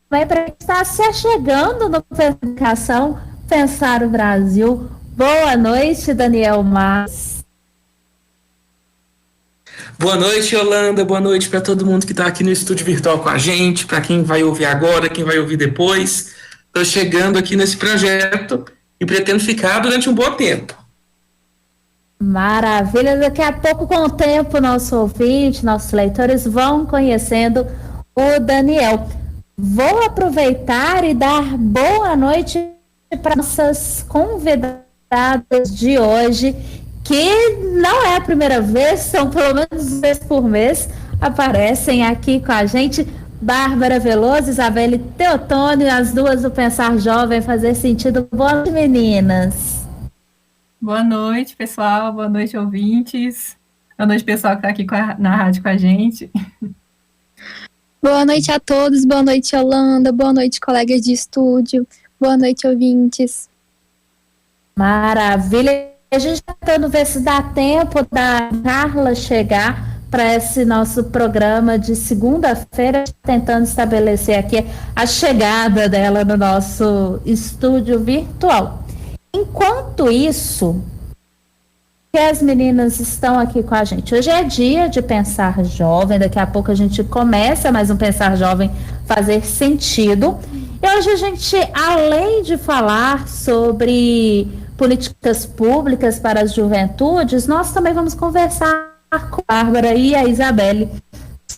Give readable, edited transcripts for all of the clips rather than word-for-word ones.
também para quem está se achegando no Educação, Pensar o Brasil. Boa noite, Daniel Mas. Boa noite, Yolanda. Boa noite para todo mundo que está aqui no estúdio virtual com a gente, para quem vai ouvir agora, quem vai ouvir depois. Estou chegando aqui nesse projeto e pretendo ficar durante um bom tempo. Maravilha. Daqui a pouco, com o tempo, nosso ouvinte, nossos leitores vão conhecendo o Daniel. Vou aproveitar e dar boa noite para nossas convidadas de hoje, que não é a primeira vez, são pelo menos uma vez por mês, aparecem aqui com a gente. Bárbara Veloso, Isabelle Teotônio, as duas do Pensar Jovem Fazer Sentido. Boa noite, meninas. Boa noite, pessoal. Boa noite, ouvintes. Boa noite, pessoal que está aqui na rádio com a gente. Boa noite a todos. Boa noite, Yolanda. Boa noite, colegas de estúdio. Boa noite, ouvintes. Maravilha. A gente está tentando ver se dá tempo da Carla chegar para esse nosso programa de segunda-feira, tentando estabelecer aqui a chegada dela no nosso estúdio virtual. Enquanto isso, que as meninas estão aqui com a gente. Hoje é dia de Pensar Jovem, daqui a pouco a gente começa mais um Pensar Jovem Fazer Sentido. E hoje a gente, além de falar sobre políticas públicas para as juventudes, nós também vamos conversar com a Bárbara e a Isabelle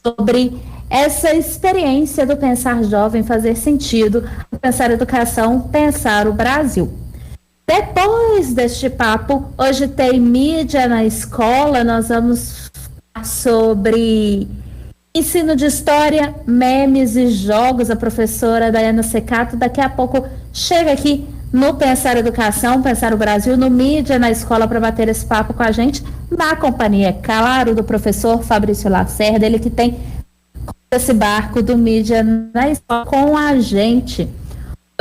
sobre essa experiência do Pensar Jovem Fazer Sentido, Pensar Educação, Pensar o Brasil. Depois deste papo, hoje tem mídia na escola, nós vamos falar sobre ensino de história, memes e jogos. A professora Daiana Secato daqui a pouco chega aqui no Pensar Educação, Pensar o Brasil, no mídia na escola, para bater esse papo com a gente, na companhia, claro, do professor Fabrício Lacerda, ele que tem esse barco do mídia na escola com a gente.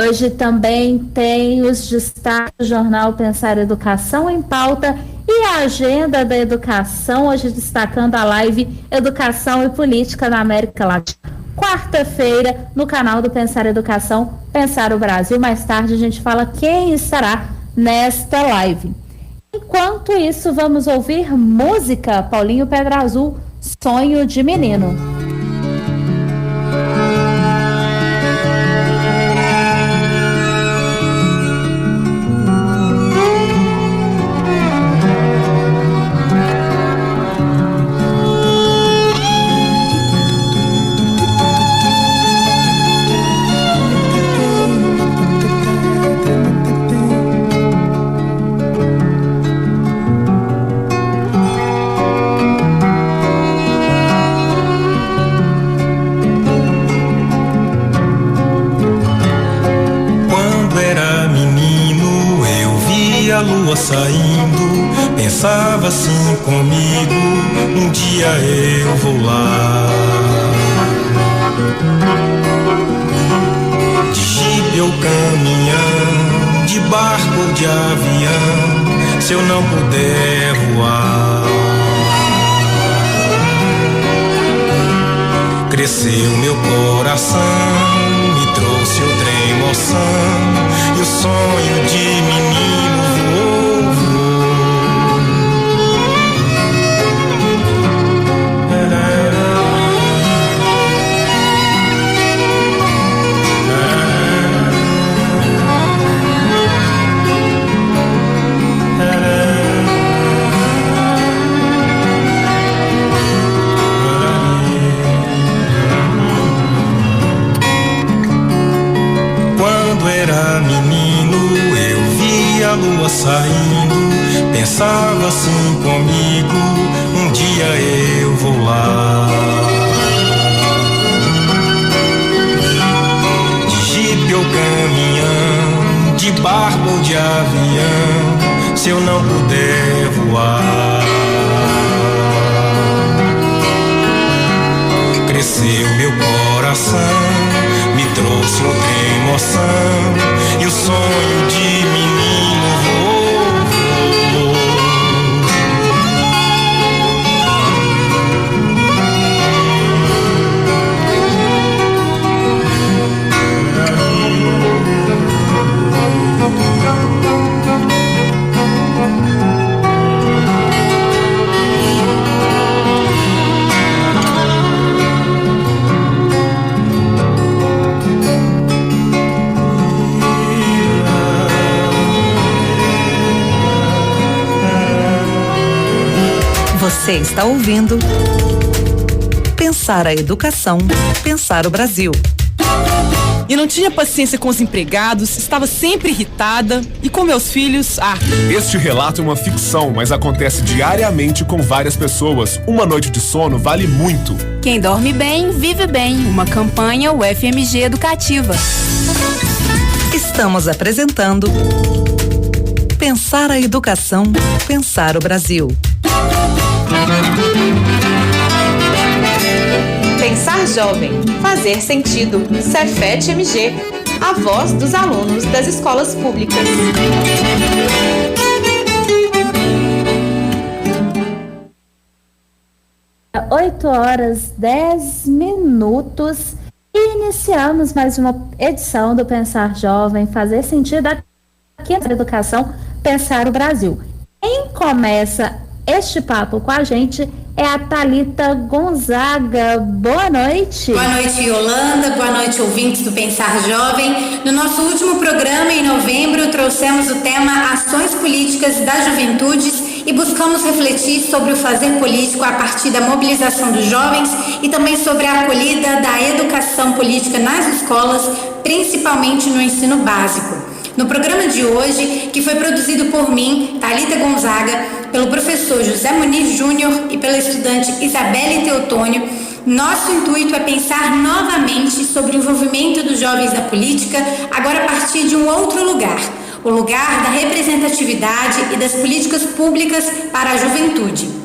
Hoje também tem os destaques do jornal Pensar Educação em Pauta e a agenda da educação, hoje destacando a live Educação e Política na América Latina. Quarta-feira, no canal do Pensar Educação, Pensar o Brasil. Mais tarde a gente fala quem estará nesta live. Enquanto isso, vamos ouvir música. Paulinho Pedra Azul, Sonho de Menino. Saindo, pensava assim comigo, um dia eu vou lá. De jipe ou caminhão, de barco ou de avião, se eu não puder voar. Cresceu meu coração, me trouxe outra emoção, e o sonho de menino voou. Saindo, pensava assim comigo, um dia eu vou lá. De jipe ou caminhão, de barco ou de avião, se eu não puder voar. Cresceu meu coração, me trouxe outra emoção, e o sonho de menino voou. Você está ouvindo Pensar a Educação, Pensar o Brasil. E não tinha paciência com os empregados, estava sempre irritada. E com meus filhos, Este relato é uma ficção, mas acontece diariamente com várias pessoas. Uma noite de sono vale muito. Quem dorme bem, vive bem. Uma campanha UFMG Educativa. Estamos apresentando Pensar a Educação, Pensar o Brasil. Pensar Jovem, fazer sentido. Cefet-MG, a voz dos alunos das escolas públicas. 8h10. E iniciamos mais uma edição do Pensar Jovem, fazer sentido aqui na educação, Pensar o Brasil. Quem começa este papo com a gente é a Thalita Gonzaga. Boa noite. Boa noite, Yolanda. Boa noite, ouvintes do Pensar Jovem. No nosso último programa, em novembro, trouxemos o tema Ações Políticas das Juventudes e buscamos refletir sobre o fazer político a partir da mobilização dos jovens e também sobre a acolhida da educação política nas escolas, principalmente no ensino básico. No programa de hoje, que foi produzido por mim, Thalita Gonzaga, pelo professor José Muniz Júnior e pela estudante Isabelle Teotônio, nosso intuito é pensar novamente sobre o envolvimento dos jovens na política, agora a partir de um outro lugar, o lugar da representatividade e das políticas públicas para a juventude.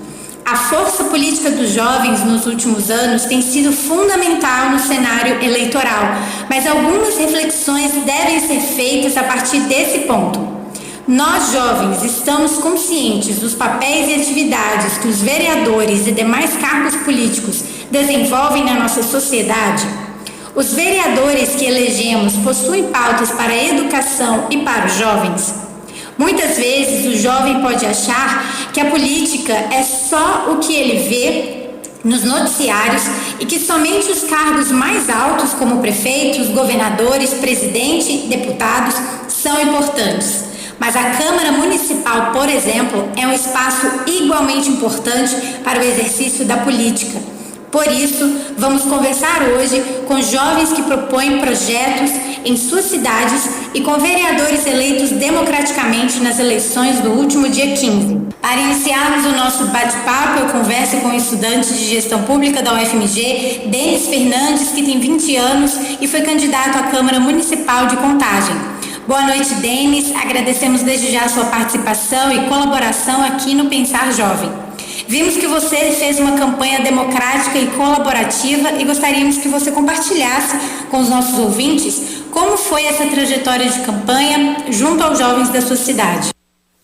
A força política dos jovens nos últimos anos tem sido fundamental no cenário eleitoral, mas algumas reflexões devem ser feitas a partir desse ponto. Nós, jovens, estamos conscientes dos papéis e atividades que os vereadores e demais cargos políticos desenvolvem na nossa sociedade? Os vereadores que elegemos possuem pautas para a educação e para os jovens? Muitas vezes o jovem pode achar que a política é só o que ele vê nos noticiários e que somente os cargos mais altos, como prefeitos, governadores, presidente, deputados, são importantes. Mas a Câmara Municipal, por exemplo, é um espaço igualmente importante para o exercício da política. Por isso, vamos conversar hoje com jovens que propõem projetos em suas cidades e com vereadores eleitos democraticamente nas eleições do último dia 15. Para iniciarmos o nosso bate-papo, eu converso com o estudante de gestão pública da UFMG, Denis Fernandes, que tem 20 anos e foi candidato à Câmara Municipal de Contagem. Boa noite, Denis. Agradecemos desde já a sua participação e colaboração aqui no Pensar Jovem. Vimos que você fez uma campanha democrática e colaborativa e gostaríamos que você compartilhasse com os nossos ouvintes como foi essa trajetória de campanha junto aos jovens da sua cidade.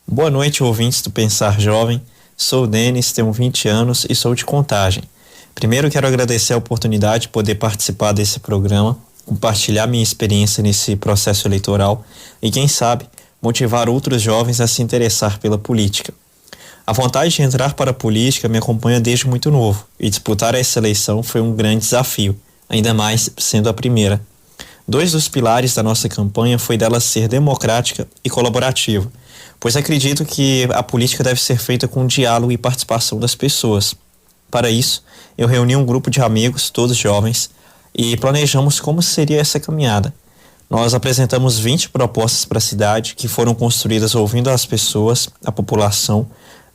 Boa noite, ouvintes do Pensar Jovem. Sou o Denis, tenho 20 anos e sou de Contagem. Primeiro quero agradecer a oportunidade de poder participar desse programa, compartilhar minha experiência nesse processo eleitoral e, quem sabe, motivar outros jovens a se interessar pela política. A vontade de entrar para a política me acompanha desde muito novo e disputar essa eleição foi um grande desafio, ainda mais sendo a primeira. 2 dos pilares da nossa campanha foi dela ser democrática e colaborativa, pois acredito que a política deve ser feita com diálogo e participação das pessoas. Para isso, eu reuni um grupo de amigos, todos jovens, e planejamos como seria essa caminhada. Nós apresentamos 20 propostas para a cidade que foram construídas ouvindo as pessoas, a população,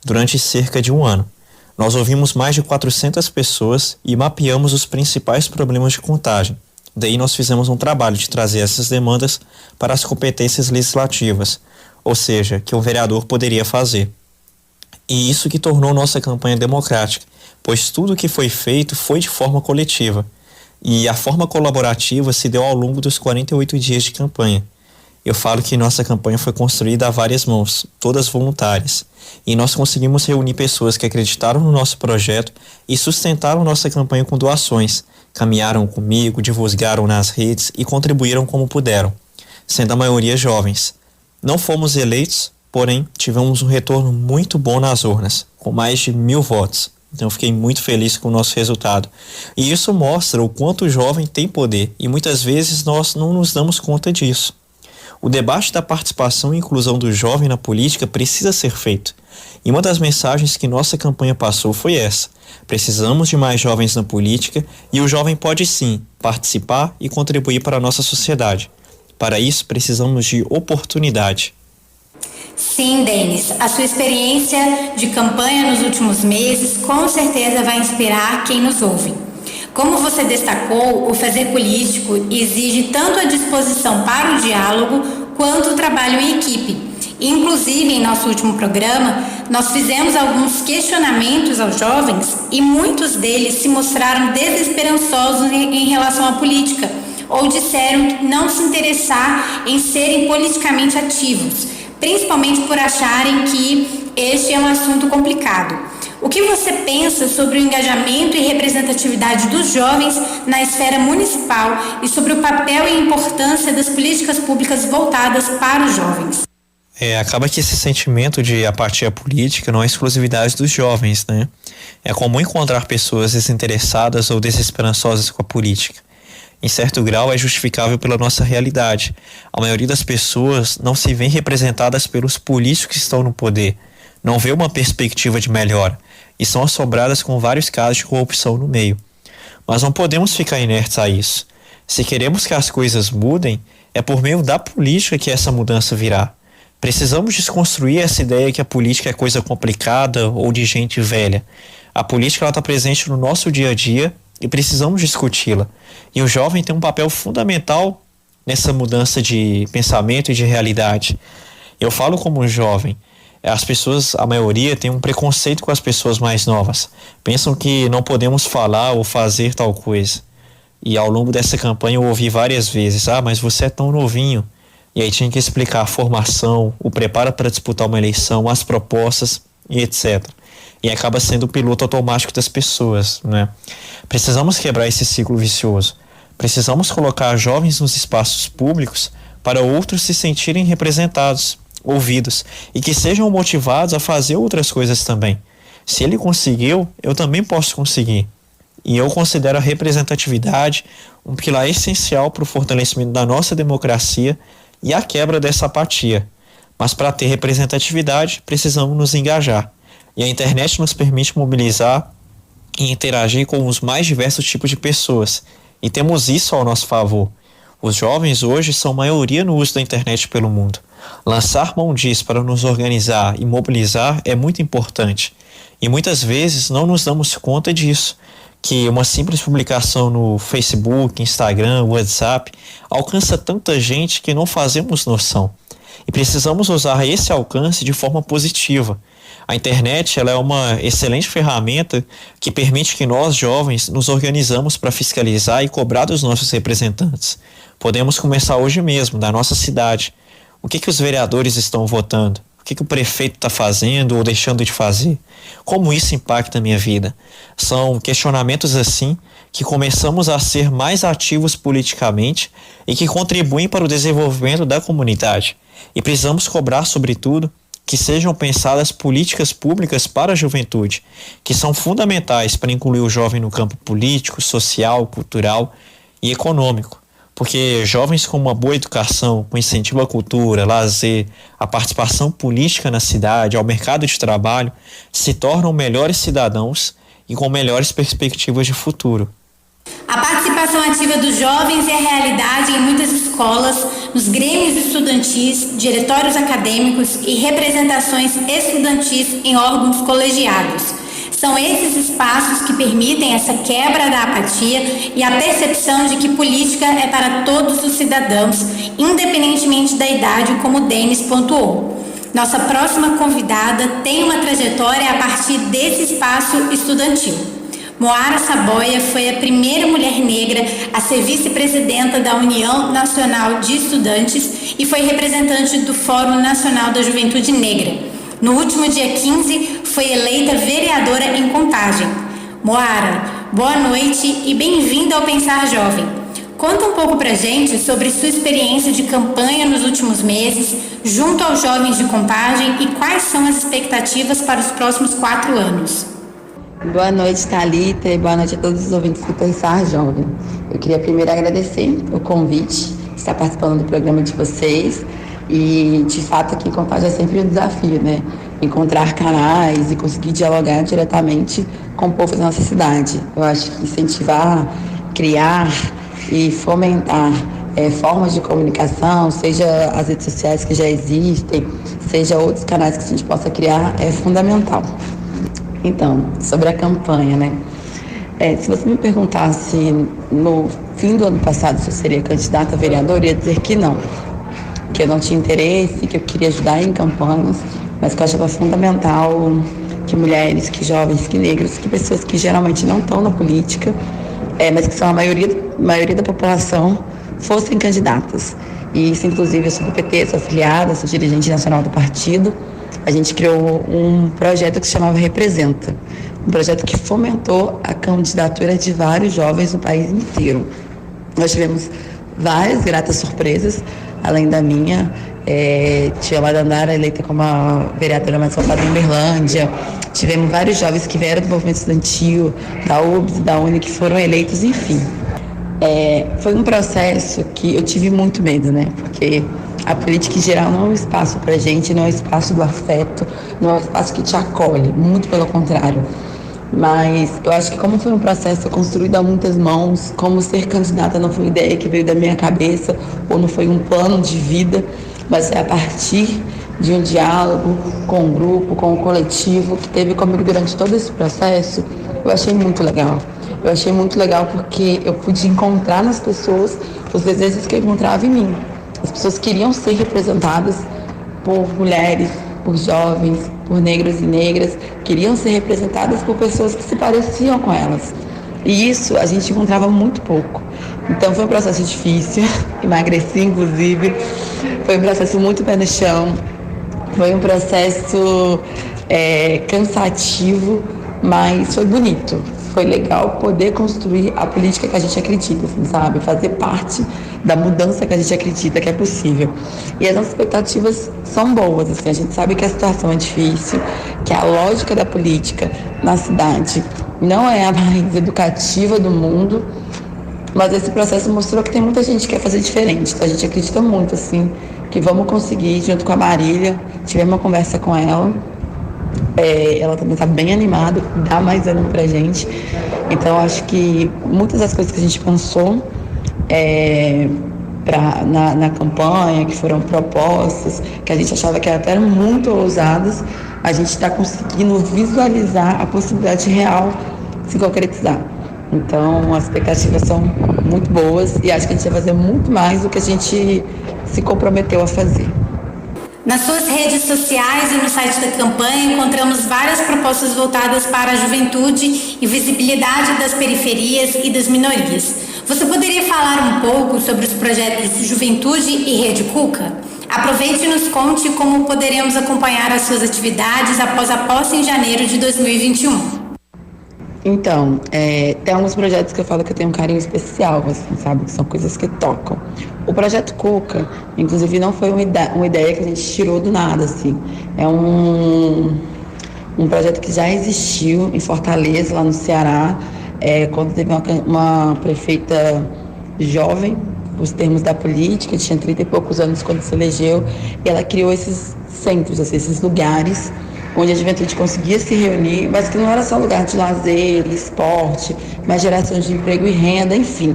durante cerca de um ano. Nós ouvimos mais de 400 pessoas e mapeamos os principais problemas de Contagem. Daí nós fizemos um trabalho de trazer essas demandas para as competências legislativas, ou seja, que o vereador poderia fazer. E isso que tornou nossa campanha democrática, pois tudo que foi feito foi de forma coletiva. E a forma colaborativa se deu ao longo dos 48 dias de campanha. Eu falo que nossa campanha foi construída a várias mãos, todas voluntárias. E nós conseguimos reunir pessoas que acreditaram no nosso projeto e sustentaram nossa campanha com doações. Caminharam comigo, divulgaram nas redes e contribuíram como puderam, sendo a maioria jovens. Não fomos eleitos, porém tivemos um retorno muito bom nas urnas, com mais de 1.000 votos. Então eu fiquei muito feliz com o nosso resultado. E isso mostra o quanto o jovem tem poder e muitas vezes nós não nos damos conta disso. O debate da participação e inclusão do jovem na política precisa ser feito. E uma das mensagens que nossa campanha passou foi essa: precisamos de mais jovens na política e o jovem pode sim participar e contribuir para a nossa sociedade. Para isso, precisamos de oportunidade. Sim, Denis, a sua experiência de campanha nos últimos meses com certeza vai inspirar quem nos ouve. Como você destacou, o fazer político exige tanto a disposição para o diálogo quanto o trabalho em equipe. Inclusive, em nosso último programa, nós fizemos alguns questionamentos aos jovens e muitos deles se mostraram desesperançosos em relação à política ou disseram não se interessar em serem politicamente ativos, principalmente por acharem que este é um assunto complicado. O que você pensa sobre o engajamento e representatividade dos jovens na esfera municipal e sobre o papel e importância das políticas públicas voltadas para os jovens? Acaba que esse sentimento de apatia política não é exclusividade dos jovens, né? É comum encontrar pessoas desinteressadas ou desesperançosas com a política. Em certo grau é justificável pela nossa realidade. A maioria das pessoas não se vê representadas pelos políticos que estão no poder, não vê uma perspectiva de melhora e são assombradas com vários casos de corrupção no meio. Mas não podemos ficar inertes a isso. Se queremos que as coisas mudem, é por meio da política que essa mudança virá. Precisamos desconstruir essa ideia que a política é coisa complicada ou de gente velha. A política está presente no nosso dia a dia e precisamos discuti-la. E o jovem tem um papel fundamental nessa mudança de pensamento e de realidade. Eu falo como jovem. As pessoas, a maioria, tem um preconceito com as pessoas mais novas. Pensam que não podemos falar ou fazer tal coisa. E ao longo dessa campanha eu ouvi várias vezes: mas você é tão novinho. E aí tinha que explicar a formação, o preparo para disputar uma eleição, as propostas e etc. E acaba sendo o piloto automático das pessoas, né? Precisamos quebrar esse ciclo vicioso. Precisamos colocar jovens nos espaços públicos para outros se sentirem representados, ouvidos e que sejam motivados a fazer outras coisas também. Se ele conseguiu, eu também posso conseguir. E eu considero a representatividade um pilar essencial para o fortalecimento da nossa democracia e a quebra dessa apatia. Mas para ter representatividade, precisamos nos engajar. E a internet nos permite mobilizar e interagir com os mais diversos tipos de pessoas. E temos isso ao nosso favor. Os jovens hoje são maioria no uso da internet pelo mundo. Lançar mão disso para nos organizar e mobilizar é muito importante. E muitas vezes não nos damos conta disso, que uma simples publicação no Facebook, Instagram, WhatsApp alcança tanta gente que não fazemos noção. E precisamos usar esse alcance de forma positiva. A internet ela é uma excelente ferramenta que permite que nós, jovens, nos organizamos para fiscalizar e cobrar dos nossos representantes. Podemos começar hoje mesmo, da nossa cidade. O que os vereadores estão votando? O que o prefeito está fazendo ou deixando de fazer? Como isso impacta a minha vida? São questionamentos assim que começamos a ser mais ativos politicamente e que contribuem para o desenvolvimento da comunidade. E precisamos cobrar, sobretudo, que sejam pensadas políticas públicas para a juventude, que são fundamentais para incluir o jovem no campo político, social, cultural e econômico. Porque jovens com uma boa educação, com incentivo à cultura, lazer, à participação política na cidade, ao mercado de trabalho, se tornam melhores cidadãos e com melhores perspectivas de futuro. A participação ativa dos jovens é a realidade em muitas escolas, nos grêmios estudantis, diretórios acadêmicos e representações estudantis em órgãos colegiados. São esses espaços que permitem essa quebra da apatia e a percepção de que política é para todos os cidadãos, independentemente da idade, como o Denis pontuou. Nossa próxima convidada tem uma trajetória a partir desse espaço estudantil. Moara Saboia foi a primeira mulher negra a ser vice-presidenta da União Nacional de Estudantes e foi representante do Fórum Nacional da Juventude Negra. No último dia 15, foi eleita vereadora em Contagem. Moara, boa noite e bem-vinda ao Pensar Jovem. Conta um pouco pra gente sobre sua experiência de campanha nos últimos meses, junto aos jovens de Contagem, e quais são as expectativas para os próximos 4 anos. Boa noite, Thalita, e boa noite a todos os ouvintes do Pensar Jovem. Eu queria primeiro agradecer o convite estar participando do programa de vocês. E, de fato, aqui em Contagem é sempre um desafio, né? Encontrar canais e conseguir dialogar diretamente com o povo da nossa cidade. Eu acho que incentivar, criar e fomentar formas de comunicação, seja as redes sociais que já existem, seja outros canais que a gente possa criar, é fundamental. Então, sobre a campanha, né? Se você me perguntasse no fim do ano passado se eu seria candidata a vereadora, eu ia dizer que não. Que eu não tinha interesse, que eu queria ajudar em campanhas, mas que eu achava fundamental que mulheres, que jovens, que negros, que pessoas que geralmente não estão na política, mas que são a maioria da população, fossem candidatas. E isso, inclusive, eu sou do PT, sou afiliada, sou dirigente nacional do partido. A gente criou um projeto que se chamava Representa, um projeto que fomentou a candidatura de vários jovens no país inteiro. Nós tivemos várias gratas surpresas, além da minha. Tia Madandara eleita como a vereadora mais votada em Uberlândia. Tivemos vários jovens que vieram do movimento estudantil, da UBS, da UNE, que foram eleitos, enfim. Foi um processo que eu tive muito medo, né? Porque a política em geral não é um espaço pra gente, não é um espaço do afeto, não é um espaço que te acolhe, muito pelo contrário. Mas eu acho que como foi um processo construído a muitas mãos, como ser candidata não foi uma ideia que veio da minha cabeça, ou não foi um plano de vida, mas é a partir de um diálogo com o grupo, com o coletivo que teve comigo durante todo esse processo, eu achei muito legal. Eu achei muito legal porque eu pude encontrar nas pessoas os desejos que eu encontrava em mim. As pessoas queriam ser representadas por mulheres, por jovens, por negros e negras, queriam ser representadas por pessoas que se pareciam com elas. E isso a gente encontrava muito pouco. Então foi um processo difícil, emagreci inclusive, foi um processo muito pé no chão, foi um processo cansativo, mas foi bonito. Foi legal poder construir a política que a gente acredita, assim, sabe? Fazer parte da mudança que a gente acredita que é possível. E as nossas expectativas são boas, assim, a gente sabe que a situação é difícil, que a lógica da política na cidade não é a mais educativa do mundo, mas esse processo mostrou que tem muita gente que quer fazer diferente. Então a gente acredita muito, assim, que vamos conseguir, junto com a Marília, tivemos uma conversa com ela. Ela também está bem animada, dá mais ânimo pra gente. Então acho que muitas das coisas que a gente pensou na campanha, que foram propostas, que a gente achava que eram muito ousadas, a gente está conseguindo visualizar a possibilidade real de se concretizar. Então as expectativas são muito boas e acho que a gente vai fazer muito mais do que a gente se comprometeu a fazer. Nas suas redes sociais e no site da campanha encontramos várias propostas voltadas para a juventude e visibilidade das periferias e das minorias. Você poderia falar um pouco sobre os projetos Juventude e Rede Cuca? Aproveite e nos conte como poderemos acompanhar as suas atividades após a posse em janeiro de 2021. Então, tem alguns projetos que eu falo que eu tenho um carinho especial, assim, sabe? Que são coisas que tocam. O projeto Cuca, inclusive, não foi uma ideia que a gente tirou do nada, assim. É um projeto que já existiu em Fortaleza, lá no Ceará, quando teve uma prefeita jovem, os termos da política, tinha 30 e poucos anos quando se elegeu, e ela criou esses centros, assim, esses lugares onde a juventude conseguia se reunir, mas que não era só lugar de lazer, esporte, mas geração de emprego e renda, enfim.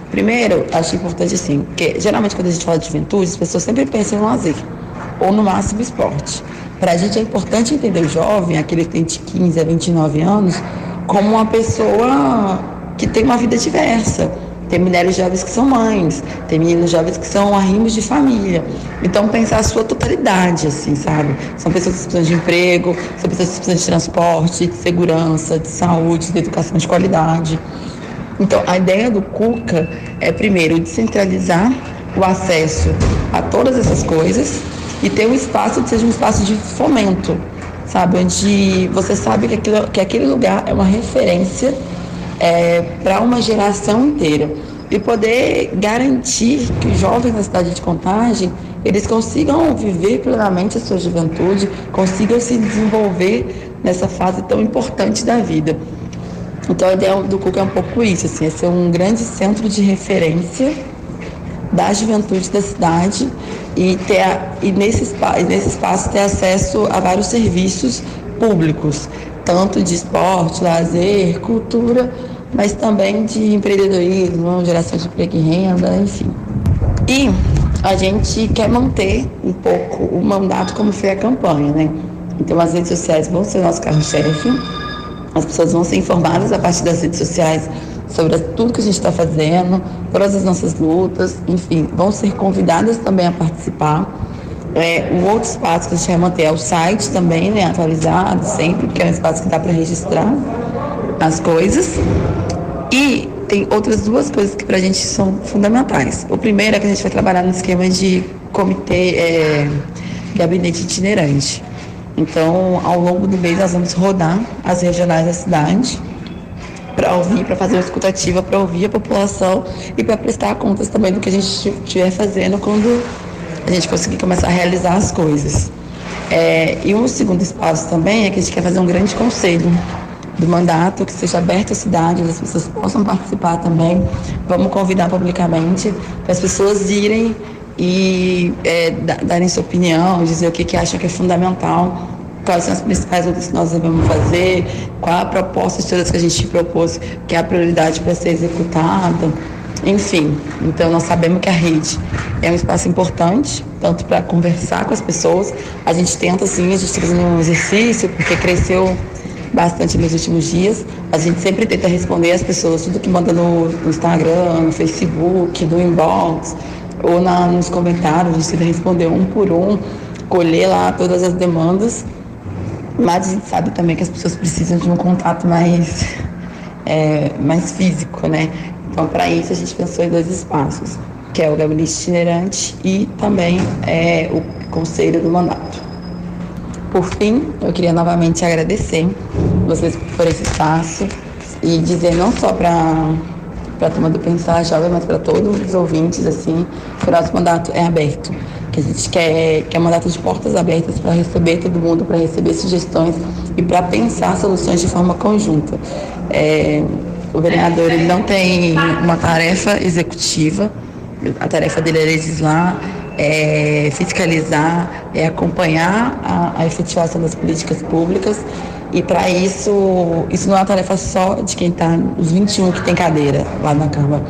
Primeiro, acho importante assim, porque geralmente quando a gente fala de juventude, as pessoas sempre pensam em lazer, ou no máximo esporte. Para a gente é importante entender o jovem, aquele que tem de 15 a 29 anos, como uma pessoa que tem uma vida diversa. Tem mulheres jovens que são mães, tem meninos jovens que são arrimos de família. Então, pensar a sua totalidade, assim, sabe? São pessoas que precisam de emprego, são pessoas que precisam de transporte, de segurança, de saúde, de educação de qualidade. Então, a ideia do Cuca é, primeiro, descentralizar o acesso a todas essas coisas e ter um espaço que seja um espaço de fomento, sabe? Onde você sabe que aquele lugar é uma referência para uma geração inteira e poder garantir que os jovens da cidade de Contagem eles consigam viver plenamente a sua juventude, consigam se desenvolver nessa fase tão importante da vida. Então a ideia do Cuca é um pouco isso, assim, é ser um grande centro de referência da juventude da cidade e nesse espaço ter acesso a vários serviços públicos, tanto de esporte, lazer, cultura, mas também de empreendedorismo, geração de emprego e renda, enfim. E a gente quer manter um pouco o mandato como foi a campanha, né? Então as redes sociais vão ser o nosso carro-chefe, as pessoas vão ser informadas a partir das redes sociais sobre tudo que a gente está fazendo, todas as nossas lutas, enfim, vão ser convidadas também a participar. Um outro espaço que a gente vai manter é o site também, né, atualizado sempre, porque é um espaço que dá para registrar as coisas. E tem outras duas coisas que para a gente são fundamentais. O primeiro é que a gente vai trabalhar no esquema de comitê, gabinete itinerante. Então, ao longo do mês, nós vamos rodar as regionais da cidade para ouvir, para fazer uma escutativa, para ouvir a população e para prestar contas também do que a gente estiver fazendo quando a gente conseguir começar a realizar as coisas. E um segundo espaço também é que a gente quer fazer um grande conselho do mandato, que seja aberto à cidade, as pessoas possam participar também. Vamos convidar publicamente para as pessoas irem e darem sua opinião, dizer o que acham que é fundamental, quais são as principais lutas que nós devemos fazer, qual a proposta de todas que a gente propôs, que é a prioridade para ser executada, enfim. Então nós sabemos que a rede é um espaço importante, tanto para conversar com as pessoas. A gente tenta, assim, a gente está fazendo um exercício, porque cresceu bastante nos últimos dias. A gente sempre tenta responder às pessoas tudo que manda no Instagram, no Facebook, no inbox, ou nos comentários. A gente tenta responder um por um, colher lá todas as demandas, mas a gente sabe também que as pessoas precisam de um contato mais físico, né? Então, para isso, a gente pensou em dois espaços, que é o gabinete itinerante e também o conselho do mandato. Por fim, eu queria novamente agradecer vocês por esse espaço e dizer não só para a turma do Pensar Jovem, mas para todos os ouvintes, assim, que o nosso mandato é aberto, que a gente quer um mandato de portas abertas para receber todo mundo, para receber sugestões e para pensar soluções de forma conjunta. O vereador, ele não tem uma tarefa executiva, a tarefa dele é legislar, é fiscalizar, é acompanhar a efetivação das políticas públicas, e para isso não é uma tarefa só de quem está, os 21 que tem cadeira lá na Câmara,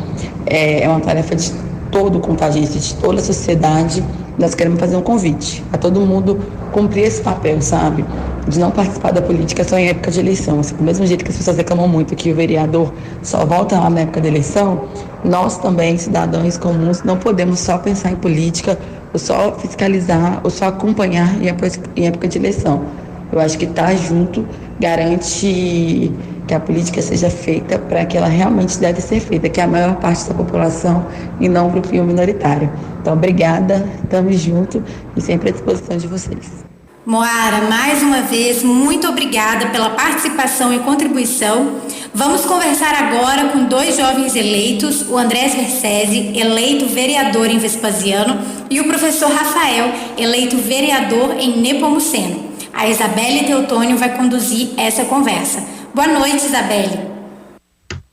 é uma tarefa de todo o contagiante, de toda a sociedade. Nós queremos fazer um convite a todo mundo cumprir esse papel, sabe? De não participar da política só em época de eleição. Assim, do mesmo jeito que as pessoas reclamam muito que o vereador só volta lá na época da eleição, nós também, cidadãos comuns, não podemos só pensar em política, ou só fiscalizar, ou só acompanhar em época de eleição. Eu acho que estar junto garante que a política seja feita para que ela realmente deve ser feita, que é a maior parte da população e não o grupinho minoritário. Então, obrigada, estamos juntos e sempre à disposição de vocês. Moara, mais uma vez, muito obrigada pela participação e contribuição. Vamos conversar agora com dois jovens eleitos, o Andrés Versese, eleito vereador em Vespasiano, e o professor Rafael, eleito vereador em Nepomuceno. A Isabelle Teotônio vai conduzir essa conversa. Boa noite, Isabelle.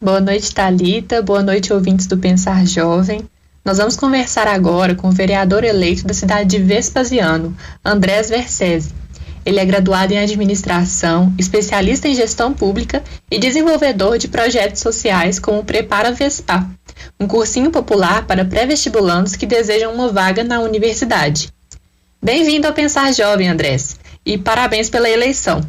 Boa noite, Thalita. Boa noite, ouvintes do Pensar Jovem. Nós vamos conversar agora com o vereador eleito da cidade de Vespasiano, Andrés Versese. Ele é graduado em administração, especialista em gestão pública e desenvolvedor de projetos sociais como o Prepara Vespar, um cursinho popular para pré-vestibulandos que desejam uma vaga na universidade. Bem-vindo ao Pensar Jovem, Andrés, e parabéns pela eleição.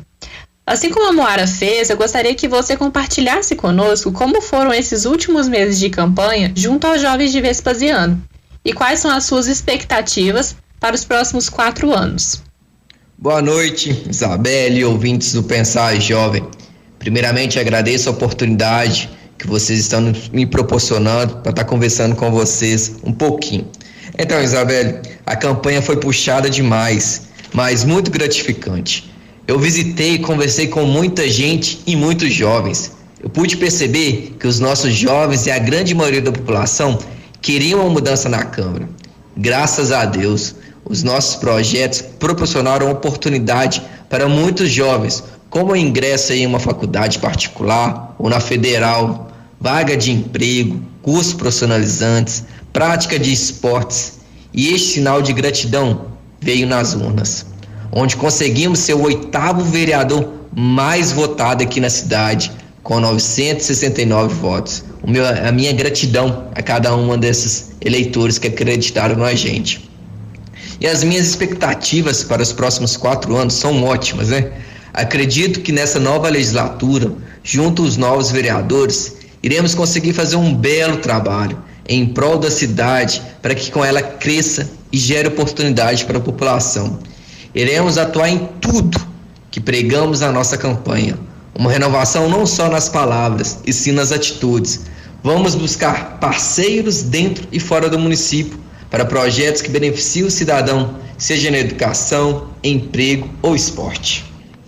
Assim como a Moara fez, eu gostaria que você compartilhasse conosco como foram esses últimos meses de campanha junto aos jovens de Vespasiano e quais são as suas expectativas para os próximos 4 anos. Boa noite, Isabelle e ouvintes do Pensar Jovem. Primeiramente, agradeço a oportunidade que vocês estão me proporcionando para estar conversando com vocês um pouquinho. Então, Isabelle, a campanha foi puxada demais, mas muito gratificante. Eu visitei e conversei com muita gente e muitos jovens. Eu pude perceber que os nossos jovens e a grande maioria da população queriam uma mudança na Câmara. Graças a Deus, os nossos projetos proporcionaram oportunidade para muitos jovens, como o ingresso em uma faculdade particular ou na federal, vaga de emprego, cursos profissionalizantes, prática de esportes, e este sinal de gratidão veio nas urnas, onde conseguimos ser o 8º vereador mais votado aqui na cidade, com 969 votos. A minha gratidão a cada uma desses eleitores que acreditaram na gente. E as minhas expectativas para os próximos 4 anos são ótimas, né? Acredito que nessa nova legislatura, junto aos novos vereadores, iremos conseguir fazer um belo trabalho em prol da cidade para que com ela cresça e gere oportunidade para a população. Iremos atuar em tudo que pregamos na nossa campanha. Uma renovação não só nas palavras, e sim nas atitudes. Vamos buscar parceiros dentro e fora do município para projetos que beneficiem o cidadão, seja na educação, emprego ou esporte.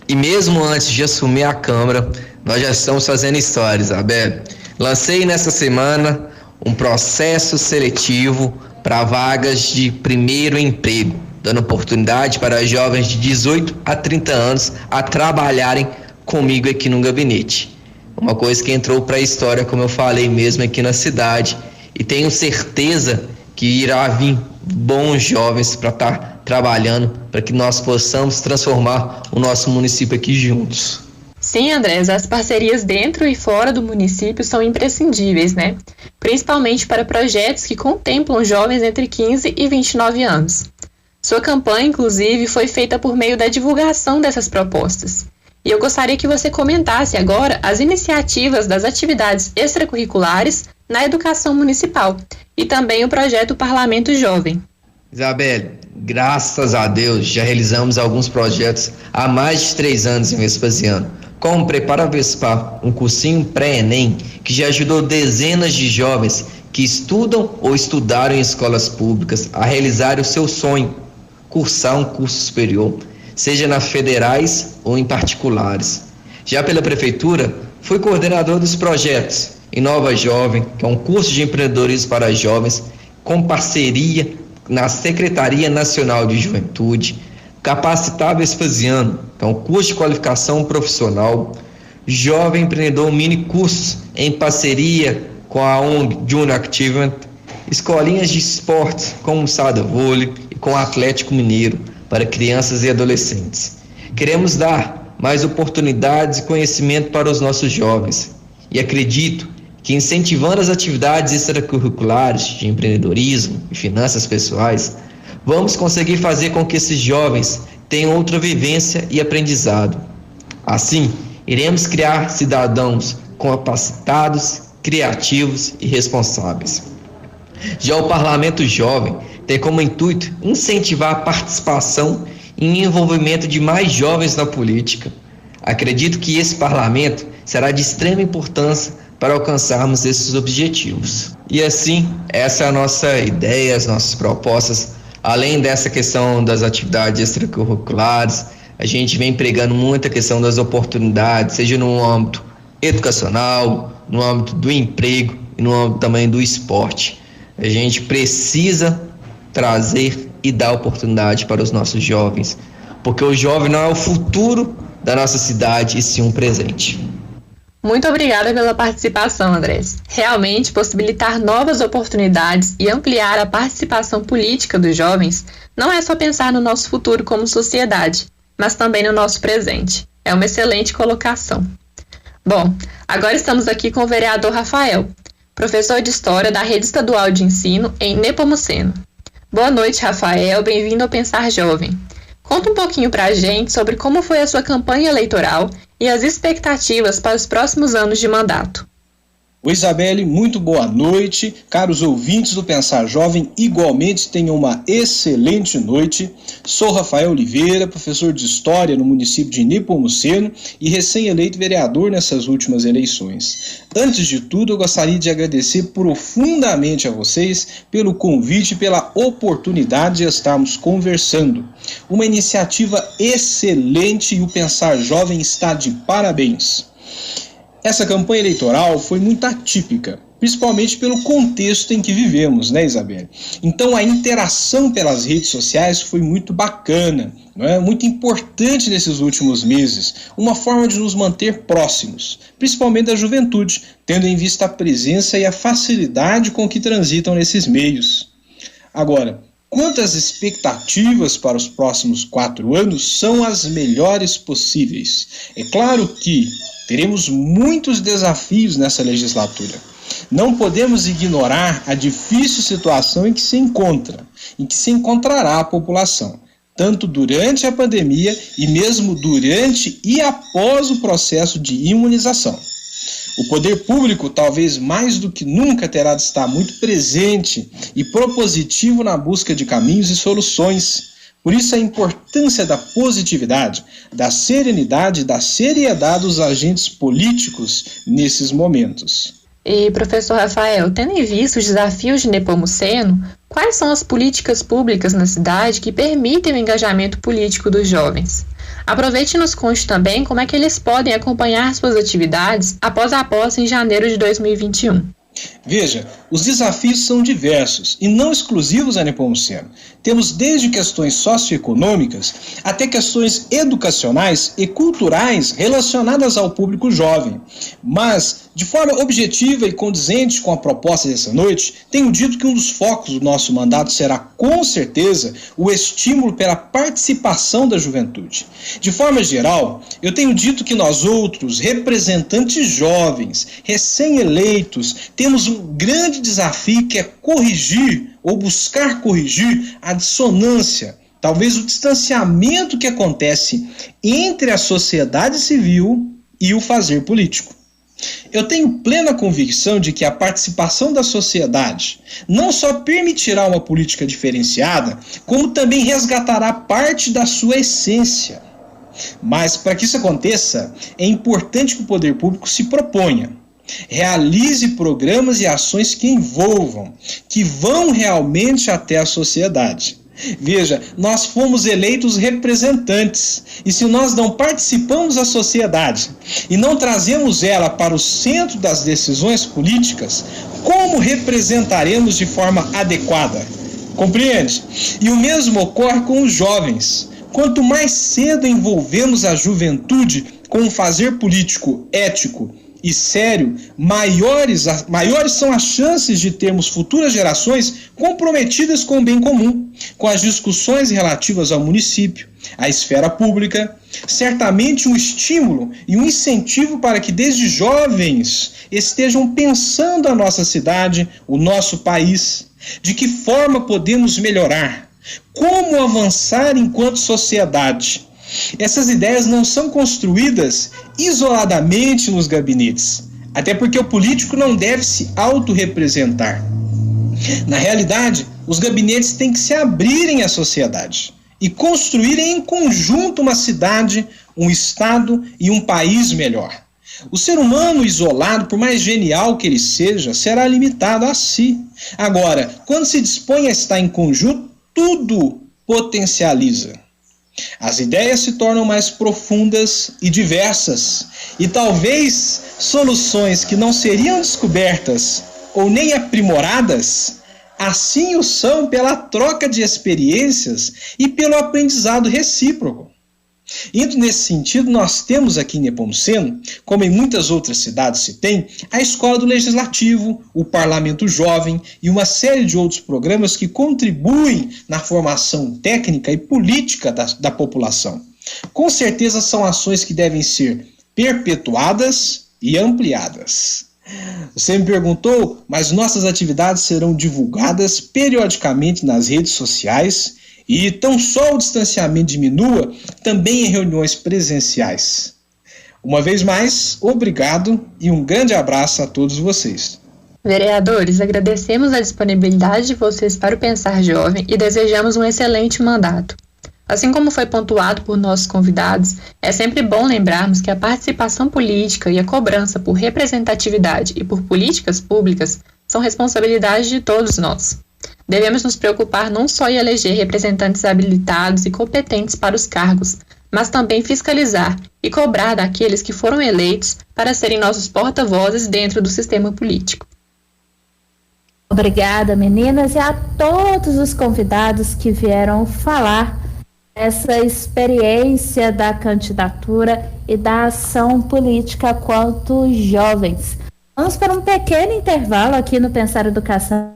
E mesmo antes de assumir a Câmara, nós já estamos fazendo história, Isabel. Lancei nessa semana um processo seletivo para vagas de primeiro emprego, dando oportunidade para jovens de 18 a 30 anos a trabalharem comigo aqui no gabinete. Uma coisa que entrou para a história, como eu falei mesmo aqui na cidade, e tenho certeza que irá vir bons jovens para estar trabalhando para que nós possamos transformar o nosso município aqui juntos. Sim, Andrés, as parcerias dentro e fora do município são imprescindíveis, né? Principalmente para projetos que contemplam jovens entre 15 e 29 anos. Sua campanha, inclusive, foi feita por meio da divulgação dessas propostas. E eu gostaria que você comentasse agora as iniciativas das atividades extracurriculares na educação municipal e também o projeto Parlamento Jovem. Isabel, graças a Deus já realizamos alguns projetos há mais de 3 anos em Vespasiano, como Prepara Vespar, um cursinho pré-ENEM que já ajudou dezenas de jovens que estudam ou estudaram em escolas públicas a realizar o seu sonho, cursar um curso superior, seja nas federais ou em particulares. Já pela Prefeitura, fui coordenador dos projetos Inova Jovem, que é um curso de empreendedorismo para jovens, com parceria na Secretaria Nacional de Juventude, Capacitar Vespasiano, que é um curso de qualificação profissional, Jovem Empreendedor Mini Cursos, em parceria com a ONG Junior Activement, escolinhas de esportes como o Sada Vôlei e com o Atlético Mineiro, para crianças e adolescentes. Queremos dar mais oportunidades e conhecimento para os nossos jovens e acredito que incentivando as atividades extracurriculares de empreendedorismo e finanças pessoais, vamos conseguir fazer com que esses jovens tenham outra vivência e aprendizado. Assim, iremos criar cidadãos capacitados, criativos e responsáveis. Já o Parlamento Jovem tem como intuito incentivar a participação e envolvimento de mais jovens na política. Acredito que esse parlamento será de extrema importância para alcançarmos esses objetivos. E assim, essa é a nossa ideia, as nossas propostas. Além dessa questão das atividades extracurriculares, a gente vem pregando muita questão das oportunidades, seja no âmbito educacional, no âmbito do emprego e no âmbito também do esporte. A gente precisa trazer e dar oportunidade para os nossos jovens, porque o jovem não é o futuro da nossa cidade, e sim um presente. Muito obrigada pela participação, Andrés. Realmente, possibilitar novas oportunidades e ampliar a participação política dos jovens não é só pensar no nosso futuro como sociedade, mas também no nosso presente. É uma excelente colocação. Bom, agora estamos aqui com o vereador Rafael, professor de História da Rede Estadual de Ensino em Nepomuceno. Boa noite, Rafael, bem-vindo ao Pensar Jovem. Conta um pouquinho pra gente sobre como foi a sua campanha eleitoral e as expectativas para os próximos anos de mandato. Oi, Isabelle, muito boa noite. Caros ouvintes do Pensar Jovem, igualmente tenham uma excelente noite. Sou Rafael Oliveira, professor de História no município de Nepomuceno e recém-eleito vereador nessas últimas eleições. Antes de tudo, eu gostaria de agradecer profundamente a vocês pelo convite e pela oportunidade de estarmos conversando. Uma iniciativa excelente e o Pensar Jovem está de parabéns. Essa campanha eleitoral foi muito atípica. principalmente pelo contexto em que vivemos, né, Isabelle? Então a interação pelas redes sociais foi muito bacana, não é? Muito importante nesses últimos meses, uma forma de nos manter próximos, principalmente da juventude, tendo em vista a presença e a facilidade com que transitam nesses meios. Agora, quanto às expectativas para os próximos 4 anos, são as melhores possíveis. É claro que teremos muitos desafios nessa legislatura. Não podemos ignorar a difícil situação em que se encontrará a população, tanto durante a pandemia e mesmo durante e após o processo de imunização. O poder público, talvez mais do que nunca, terá de estar muito presente e propositivo na busca de caminhos e soluções. Por isso a importância da positividade, da serenidade e da seriedade dos agentes políticos nesses momentos. E, professor Rafael, tendo em vista os desafios de Nepomuceno, quais são as políticas públicas na cidade que permitem o engajamento político dos jovens? Aproveite e nos conte também como é que eles podem acompanhar suas atividades após a posse em janeiro de 2021. Veja, os desafios são diversos e não exclusivos a Nepomuceno. Temos desde questões socioeconômicas até questões educacionais e culturais relacionadas ao público jovem. Mas, de forma objetiva e condizente com a proposta dessa noite, tenho dito que um dos focos do nosso mandato será, com certeza, o estímulo pela participação da juventude. De forma geral, eu tenho dito que nós outros, representantes jovens, recém-eleitos, temos um grande desafio que é corrigir ou buscar corrigir a dissonância, talvez o distanciamento que acontece entre a sociedade civil e o fazer político. Eu tenho plena convicção de que a participação da sociedade não só permitirá uma política diferenciada, como também resgatará parte da sua essência. Mas, para que isso aconteça, é importante que o poder público se proponha, realize programas e ações que envolvam, que vão realmente até a sociedade. Veja, nós fomos eleitos representantes, e se nós não participamos da sociedade e não trazemos ela para o centro das decisões políticas, como representaremos de forma adequada? Compreende? E o mesmo ocorre com os jovens. Quanto mais cedo envolvemos a juventude com um fazer político ético e sério, maiores são as chances de termos futuras gerações comprometidas com o bem comum, com as discussões relativas ao município, à esfera pública. Certamente um estímulo e um incentivo para que desde jovens estejam pensando a nossa cidade, o nosso país, de que forma podemos melhorar, como avançar enquanto sociedade. Essas ideias não são construídas isoladamente nos gabinetes, até porque o político não deve se autorrepresentar. Na realidade, os gabinetes têm que se abrirem à sociedade e construírem em conjunto uma cidade, um estado e um país melhor. O ser humano isolado, por mais genial que ele seja, será limitado a si. Agora, quando se dispõe a estar em conjunto, tudo potencializa. As ideias se tornam mais profundas e diversas, e talvez soluções que não seriam descobertas ou nem aprimoradas, assim o são pela troca de experiências e pelo aprendizado recíproco. Indo nesse sentido, nós temos aqui em Nepomuceno, como em muitas outras cidades se tem, a Escola do Legislativo, o Parlamento Jovem e uma série de outros programas que contribuem na formação técnica e política da população. Com certeza são ações que devem ser perpetuadas e ampliadas. Você me perguntou, mas nossas atividades serão divulgadas periodicamente nas redes sociais e tão só o distanciamento diminua, também em reuniões presenciais. Uma vez mais, obrigado e um grande abraço a todos vocês. Vereadores, agradecemos a disponibilidade de vocês para o Pensar Jovem e desejamos um excelente mandato. Assim como foi pontuado por nossos convidados, é sempre bom lembrarmos que a participação política e a cobrança por representatividade e por políticas públicas são responsabilidade de todos nós. Devemos nos preocupar não só em eleger representantes habilitados e competentes para os cargos, mas também fiscalizar e cobrar daqueles que foram eleitos para serem nossos porta-vozes dentro do sistema político. Obrigada, meninas, e a todos os convidados que vieram falar essa experiência da candidatura e da ação política quanto jovens. Vamos para um pequeno intervalo aqui no Pensar Educação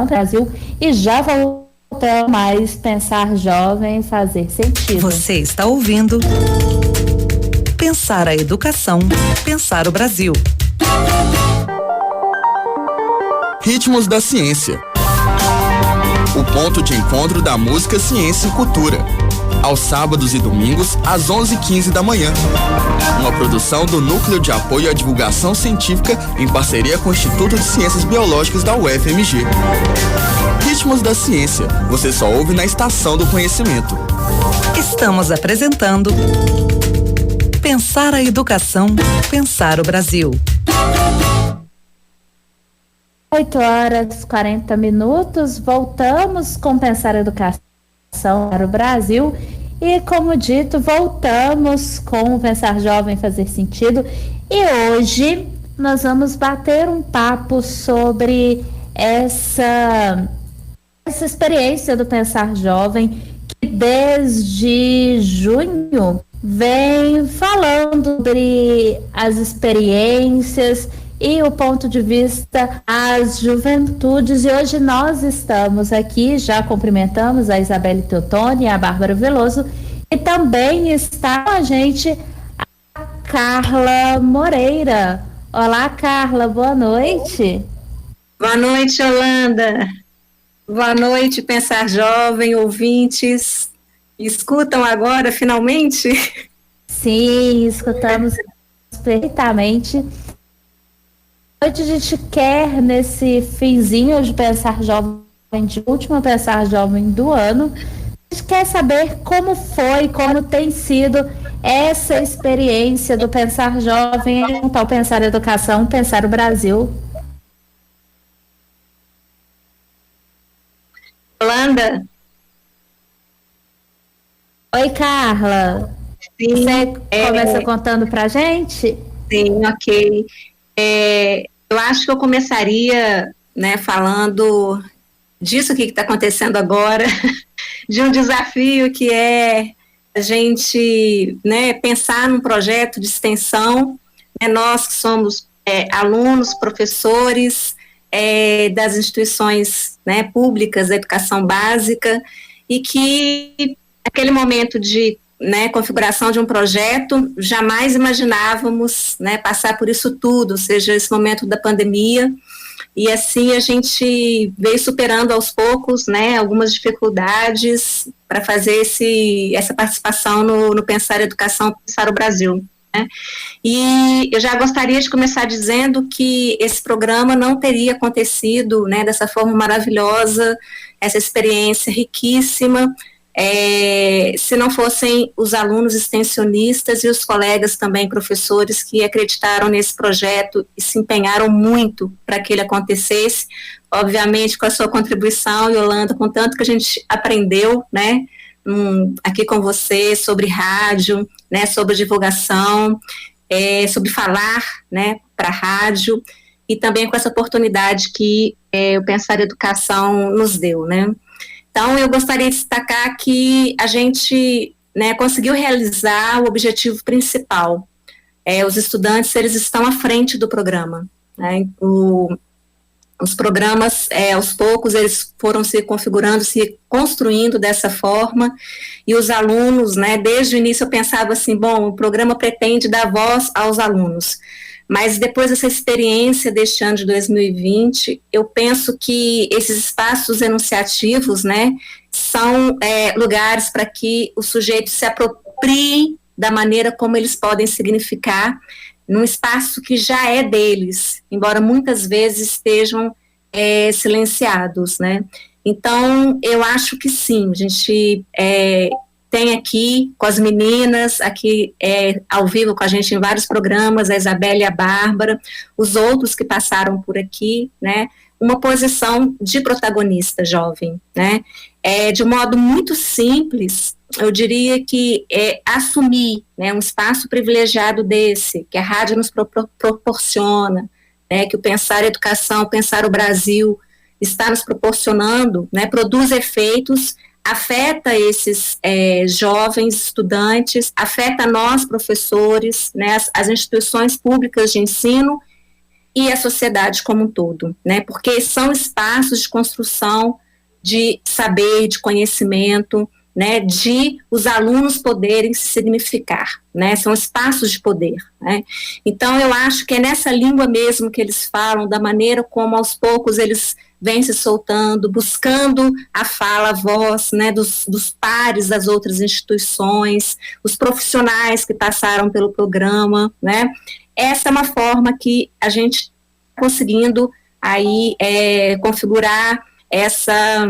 Brasil e já voltamos mais Pensar Jovem, Fazer Sentido. Você está ouvindo Pensar a Educação, Pensar o Brasil. Ritmos da Ciência. O ponto de encontro da música, ciência e cultura. Aos sábados e domingos, às 11h15 da manhã. Uma produção do Núcleo de Apoio à Divulgação Científica em parceria com o Instituto de Ciências Biológicas da UFMG. Ritmos da Ciência. Você só ouve na Estação do Conhecimento. Estamos apresentando Pensar a Educação, Pensar o Brasil. 8h40. Voltamos com Pensar Educação para o Brasil e, como dito, voltamos com o Pensar Jovem, Fazer Sentido, e hoje nós vamos bater um papo sobre essa experiência do Pensar Jovem, que desde junho vem falando sobre as experiências e o ponto de vista às juventudes, e hoje nós estamos aqui, já cumprimentamos a Isabelle Teotoni e a Bárbara Veloso, e também está com a gente a Carla Moreira. Olá, Carla, boa noite. Boa noite, Yolanda. Boa noite, Pensar Jovem, ouvintes. Escutam agora, finalmente? Sim, escutamos perfeitamente. Hoje a gente quer, nesse finzinho de Pensar Jovem, de último Pensar Jovem do ano, a gente quer saber como foi, como tem sido essa experiência do Pensar Jovem, ao Pensar Educação, Pensar o Brasil. Yolanda? Oi, Carla. Sim, você começa contando pra gente? Sim, ok. Eu acho que eu começaria, né, falando disso que está acontecendo agora, de um desafio que é a gente, né, pensar num projeto de extensão, né, nós que somos alunos, professores das instituições, né, públicas da educação básica, e que naquele momento de, né, configuração de um projeto, jamais imaginávamos, né, passar por isso tudo, ou seja, esse momento da pandemia, e assim a gente veio superando aos poucos, né, algumas dificuldades para fazer essa participação no Pensar Educação, Pensar o Brasil, né. E eu já gostaria de começar dizendo que esse programa não teria acontecido, né, dessa forma maravilhosa, essa experiência riquíssima, se não fossem os alunos extensionistas e os colegas também professores que acreditaram nesse projeto e se empenharam muito para que ele acontecesse, obviamente com a sua contribuição, Yolanda, com tanto que a gente aprendeu, né, aqui com você, sobre rádio, né, sobre divulgação, sobre falar, né, para a rádio, e também com essa oportunidade que o Pensar Educação nos deu, né. Então, eu gostaria de destacar que a gente, né, conseguiu realizar o objetivo principal. Os estudantes, eles estão à frente do programa, né. Os programas, aos poucos, eles foram se configurando, se construindo dessa forma, e os alunos, né, desde o início eu pensava assim, bom, o programa pretende dar voz aos alunos, mas depois dessa experiência deste ano de 2020, eu penso que esses espaços enunciativos, né, são lugares para que os sujeitos se apropriem da maneira como eles podem significar num espaço que já é deles, embora muitas vezes estejam silenciados, né. Então, eu acho que sim, a gente tem aqui com as meninas, aqui ao vivo com a gente em vários programas, a Isabelle e a Bárbara, os outros que passaram por aqui, né, uma posição de protagonista jovem, né, de um modo muito simples, eu diria que assumir, né, um espaço privilegiado desse, que a rádio nos proporciona, né, que o Pensar Educação, Pensar o Brasil está nos proporcionando, né, produz efeitos, afeta esses jovens estudantes, afeta nós, professores, né, as instituições públicas de ensino e a sociedade como um todo, né, porque são espaços de construção de saber, de conhecimento, né, de os alunos poderem se significar, né, são espaços de poder, né. Então eu acho que é nessa língua mesmo que eles falam, da maneira como aos poucos eles vêm se soltando, buscando a fala, a voz, né, dos pares das outras instituições, os profissionais que passaram pelo programa, né. Essa é uma forma que a gente está conseguindo aí configurar essa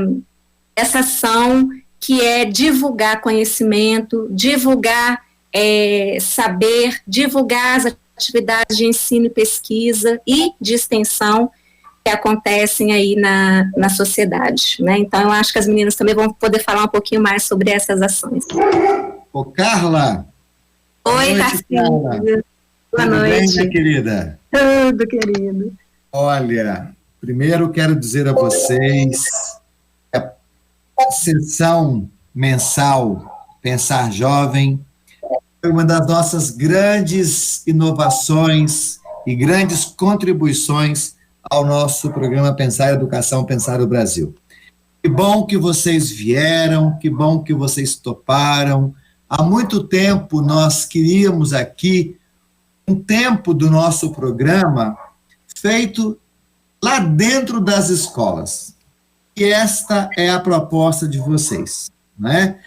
ação que é divulgar conhecimento, divulgar saber, divulgar as atividades de ensino e pesquisa e de extensão que acontecem aí na sociedade, né? Então, eu acho que as meninas também vão poder falar um pouquinho mais sobre essas ações. Ô, Carla! Oi, Tarcísio. Boa noite. Tudo bem, minha querida? Tudo, querido. Olha, primeiro quero dizer a vocês que a sessão mensal Pensar Jovem foi uma das nossas grandes inovações e grandes contribuições ao nosso programa Pensar Educação, Pensar o Brasil. Que bom que vocês vieram, que bom que vocês toparam. Há muito tempo nós queríamos aqui um tempo do nosso programa feito lá dentro das escolas. E esta é a proposta de vocês, né?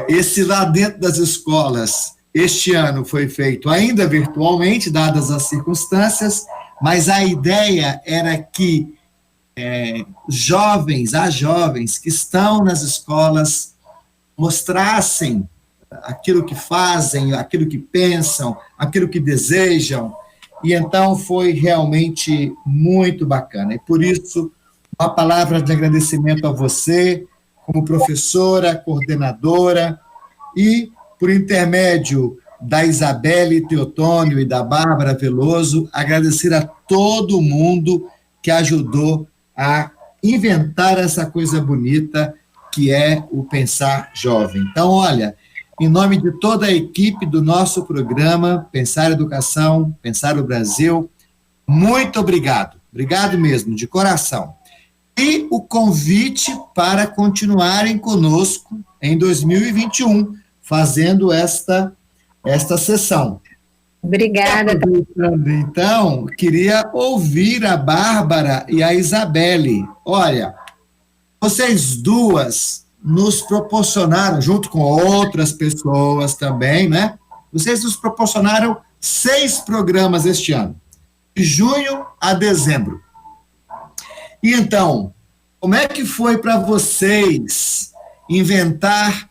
Esse lá dentro das escolas, este ano foi feito ainda virtualmente, dadas as circunstâncias, mas a ideia era que as jovens que estão nas escolas mostrassem aquilo que fazem, aquilo que pensam, aquilo que desejam, e então foi realmente muito bacana. E por isso, uma palavra de agradecimento a você, como professora, coordenadora, e por intermédio da Isabelle Teotônio e da Bárbara Veloso, agradecer a todo mundo que ajudou a inventar essa coisa bonita que é o Pensar Jovem. Então, olha, em nome de toda a equipe do nosso programa Pensar Educação, Pensar o Brasil, muito obrigado. Obrigado mesmo, de coração. E o convite para continuarem conosco em 2021, fazendo esta sessão. Obrigada. Então, queria ouvir a Bárbara e a Isabelle. Olha, vocês duas nos proporcionaram, junto com outras pessoas também, né? Vocês nos proporcionaram 6 programas este ano, de junho a dezembro. E então, como é que foi para vocês inventar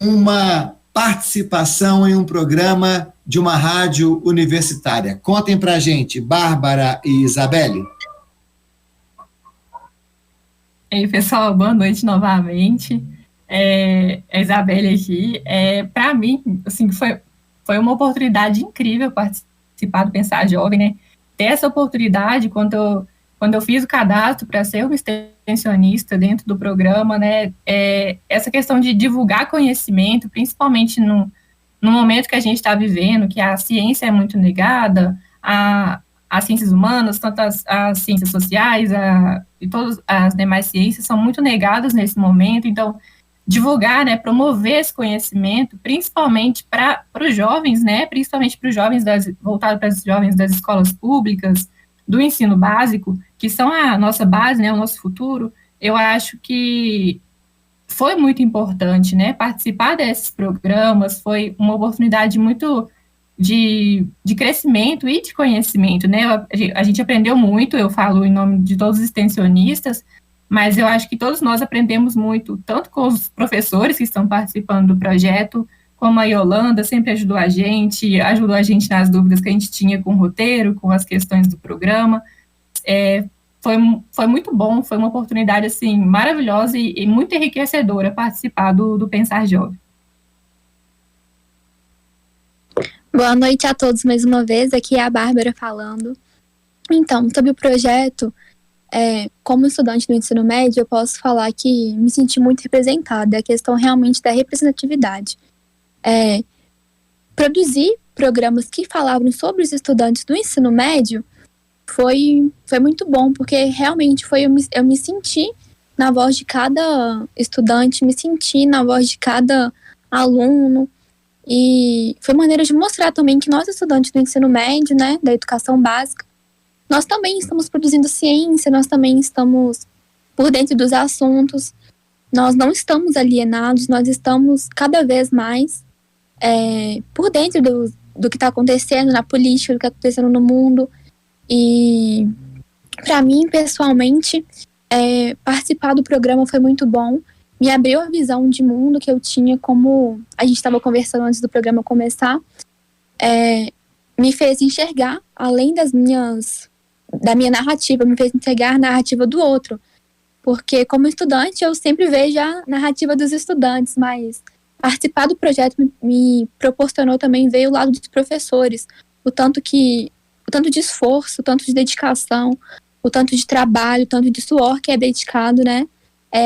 uma participação em um programa de uma rádio universitária? Contem para a gente, Bárbara e Isabelle. Ei, pessoal, boa noite novamente. A Isabelle aqui. Para mim, assim, foi uma oportunidade incrível participar do Pensar Jovem, né? Ter essa oportunidade, quando eu fiz o cadastro para ser uma extensionista dentro do programa, né? Essa questão de divulgar conhecimento, principalmente no momento que a gente está vivendo, que a ciência é muito negada, as ciências humanas, tanto as ciências sociais e todas as demais ciências são muito negadas nesse momento. Então, divulgar, né, promover esse conhecimento, principalmente para os jovens, né, principalmente para os jovens voltado para os jovens das escolas públicas, do ensino básico, que são a nossa base, né, o nosso futuro. Eu acho que foi muito importante, né, participar desses programas, foi uma oportunidade muito de crescimento e de conhecimento, né? A gente aprendeu muito, eu falo em nome de todos os extensionistas, mas eu acho que todos nós aprendemos muito, tanto com os professores que estão participando do projeto, como a Yolanda sempre ajudou a gente nas dúvidas que a gente tinha com o roteiro, com as questões do programa. Foi muito bom, foi uma oportunidade, assim, maravilhosa e muito enriquecedora participar do Pensar Jovem. Boa noite a todos mais uma vez, aqui é a Bárbara falando. Então, sobre o projeto, como estudante do ensino médio, eu posso falar que me senti muito representada, a questão realmente da representatividade. Produzir programas que falavam sobre os estudantes do ensino médio foi muito bom, porque realmente eu me senti na voz de cada estudante, me senti na voz de cada aluno, e foi maneira de mostrar também que nós, estudantes do ensino médio, né, da educação básica, nós também estamos produzindo ciência, nós também estamos por dentro dos assuntos, nós não estamos alienados, nós estamos cada vez mais por dentro do que está acontecendo na política, do que está acontecendo no mundo. E para mim, pessoalmente, participar do programa foi muito bom, me abriu a visão de mundo que eu tinha, como a gente estava conversando antes do programa começar, me fez enxergar, além da minha narrativa, me fez enxergar a narrativa do outro, porque como estudante eu sempre vejo a narrativa dos estudantes, mas participar do projeto me proporcionou também ver o lado dos professores, o tanto de esforço, o tanto de dedicação, o tanto de trabalho, o tanto de suor que é dedicado, né,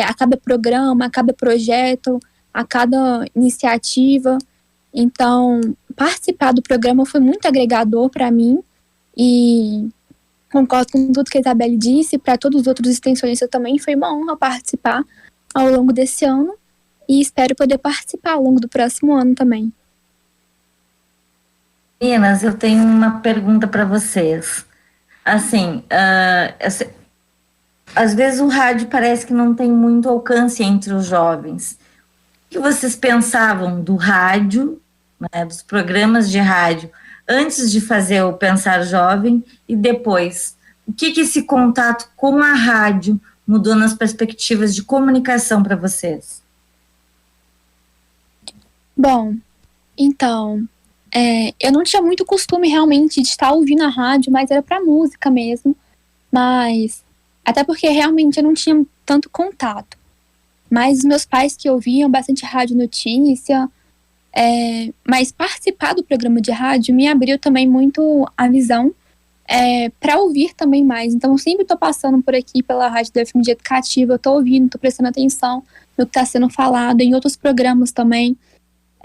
a cada programa, a cada projeto, a cada iniciativa. Então, participar do programa foi muito agregador para mim, e concordo com tudo que a Isabelle disse. Para todos os outros extensionistas também foi uma honra participar ao longo desse ano, e espero poder participar ao longo do próximo ano também. Meninas, eu tenho uma pergunta para vocês. Assim, às vezes o rádio parece que não tem muito alcance entre os jovens. O que vocês pensavam do rádio, né, dos programas de rádio, antes de fazer o Pensar Jovem e depois? O que esse contato com a rádio mudou nas perspectivas de comunicação para vocês? Bom, então, eu não tinha muito costume realmente de estar ouvindo a rádio, mas era para música mesmo, mas até porque realmente eu não tinha tanto contato. Mas os meus pais que ouviam bastante rádio notícia, mas participar do programa de rádio me abriu também muito a visão para ouvir também mais. Então eu sempre estou passando por aqui pela rádio da FMG Educativa, eu estou ouvindo, estou prestando atenção no que está sendo falado em outros programas também.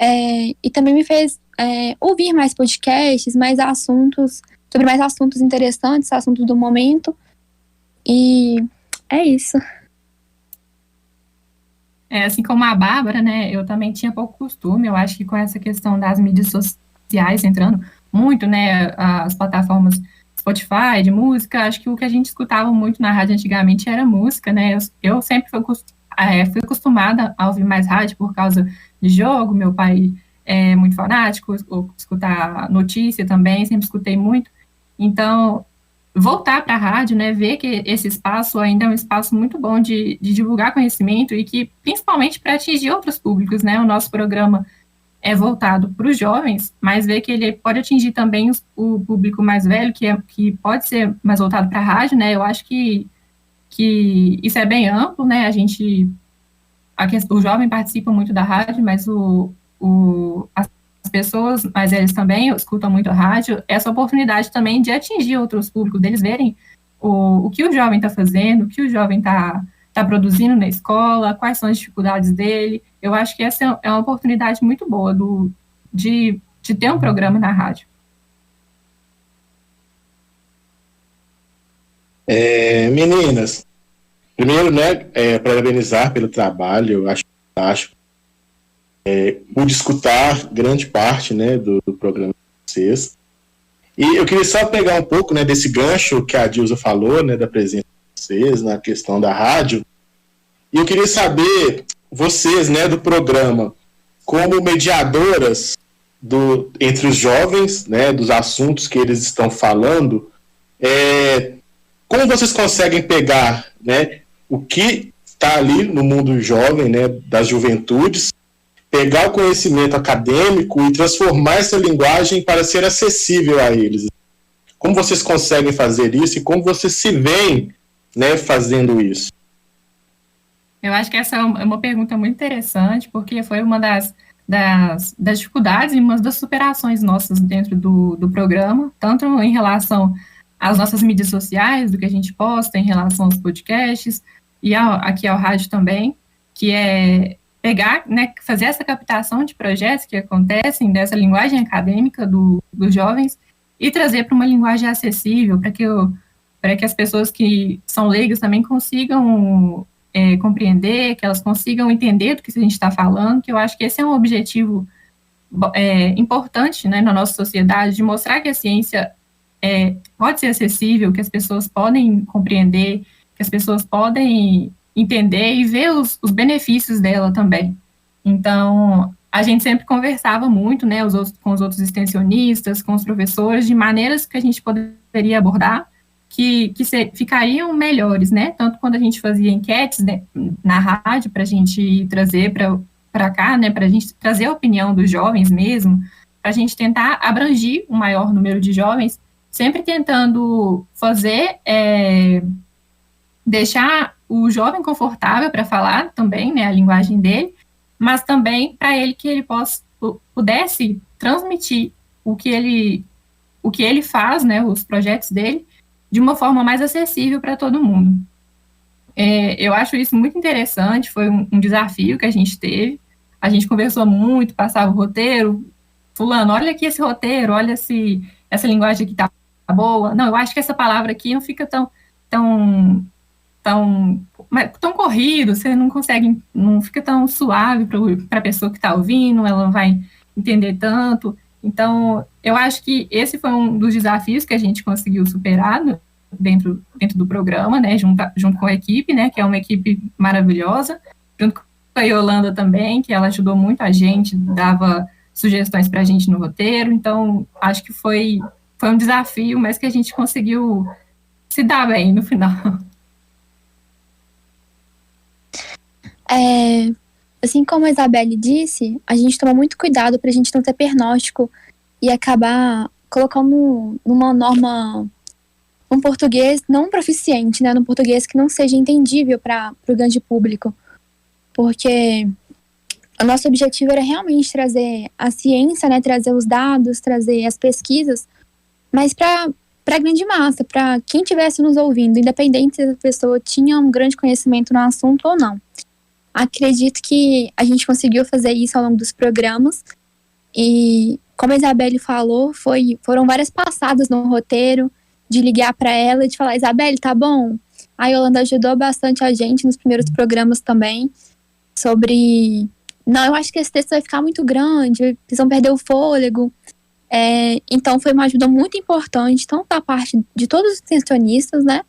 E também me fez ouvir mais podcasts, sobre mais assuntos interessantes, assuntos do momento. E é isso. Assim como a Bárbara, né, eu também tinha pouco costume. Eu acho que com essa questão das mídias sociais entrando muito, né, as plataformas Spotify, de música, acho que o que a gente escutava muito na rádio antigamente era música, né. Eu sempre fui acostumada a ouvir mais rádio por causa de jogo. Meu pai é muito fanático, escutar notícia também, sempre escutei muito. Então, voltar para a rádio, né, ver que esse espaço ainda é um espaço muito bom de divulgar conhecimento, e que, principalmente para atingir outros públicos, né, o nosso programa é voltado para os jovens, mas ver que ele pode atingir também o público mais velho, que pode ser mais voltado para a rádio, né, eu acho que isso é bem amplo, né, o jovem participa muito da rádio, mas as pessoas mais velhas também escutam muito a rádio. Essa oportunidade também de atingir outros públicos, deles verem o que o jovem está fazendo, o que o jovem está produzindo na escola, quais são as dificuldades dele. Eu acho que essa é uma oportunidade muito boa de ter um programa na rádio. Meninas, primeiro, né, parabenizar pelo trabalho, eu acho fantástico. Pude escutar grande parte, né, do programa de vocês. E eu queria só pegar um pouco, né, desse gancho que a Dilza falou, né, da presença de vocês na questão da rádio. E eu queria saber, vocês, né, do programa, como mediadoras entre os jovens, né, dos assuntos que eles estão falando, como vocês conseguem pegar, né, o que está ali no mundo jovem, né, das juventudes, pegar o conhecimento acadêmico e transformar essa linguagem para ser acessível a eles? Como vocês conseguem fazer isso e como vocês se veem, né, fazendo isso? Eu acho que essa é uma pergunta muito interessante, porque foi uma das dificuldades e uma das superações nossas dentro do programa, tanto em relação as nossas mídias sociais, do que a gente posta em relação aos podcasts, e aqui ao rádio também, que é pegar, né, fazer essa captação de projetos que acontecem dessa linguagem acadêmica dos jovens e trazer para uma linguagem acessível, para que as pessoas que são leigas também consigam compreender, que elas consigam entender do que a gente está falando, que eu acho que esse é um objetivo importante, né, na nossa sociedade, de mostrar que a ciência pode ser acessível, que as pessoas podem compreender, que as pessoas podem entender e ver os benefícios dela também. Então, a gente sempre conversava muito, né, com os outros extensionistas, com os professores, de maneiras que a gente poderia abordar que ficariam melhores, né, tanto quando a gente fazia enquetes, né, na rádio, para a gente trazer para cá, né, para a gente trazer a opinião dos jovens mesmo, para a gente tentar abranger um maior número de jovens, sempre tentando fazer, deixar o jovem confortável para falar também, né, a linguagem dele, mas também para ele que ele pudesse transmitir o que ele faz, né, os projetos dele, de uma forma mais acessível para todo mundo. Eu acho isso muito interessante, foi um desafio que a gente teve, a gente conversou muito, passava o roteiro, fulano, olha aqui esse roteiro, olha essa linguagem aqui tá boa, não, eu acho que essa palavra aqui não fica tão corrido, você não consegue, não fica tão suave para a pessoa que está ouvindo, ela não vai entender tanto. Então, eu acho que esse foi um dos desafios que a gente conseguiu superar dentro do programa, né, junto com a equipe, né, que é uma equipe maravilhosa, junto com a Yolanda também, que ela ajudou muito a gente, dava sugestões para a gente no roteiro. Então, acho que foi um desafio, mas que a gente conseguiu se dar bem no final. Assim como a Isabelle disse, a gente toma muito cuidado para a gente não ter pernóstico e acabar colocando numa norma, um português não proficiente, né, num português que não seja entendível para o grande público, porque o nosso objetivo era realmente trazer a ciência, né, trazer os dados, trazer as pesquisas, mas para a grande massa, para quem estivesse nos ouvindo, independente se a pessoa tinha um grande conhecimento no assunto ou não. Acredito que a gente conseguiu fazer isso ao longo dos programas e, como a Isabelle falou, foram várias passadas no roteiro, de ligar para ela e de falar, Isabelle, tá bom? A Yolanda ajudou bastante a gente nos primeiros programas também, sobre, não, eu acho que esse texto vai ficar muito grande, vocês vão perder o fôlego. Então foi uma ajuda muito importante, tanto da parte de todos os extensionistas, né,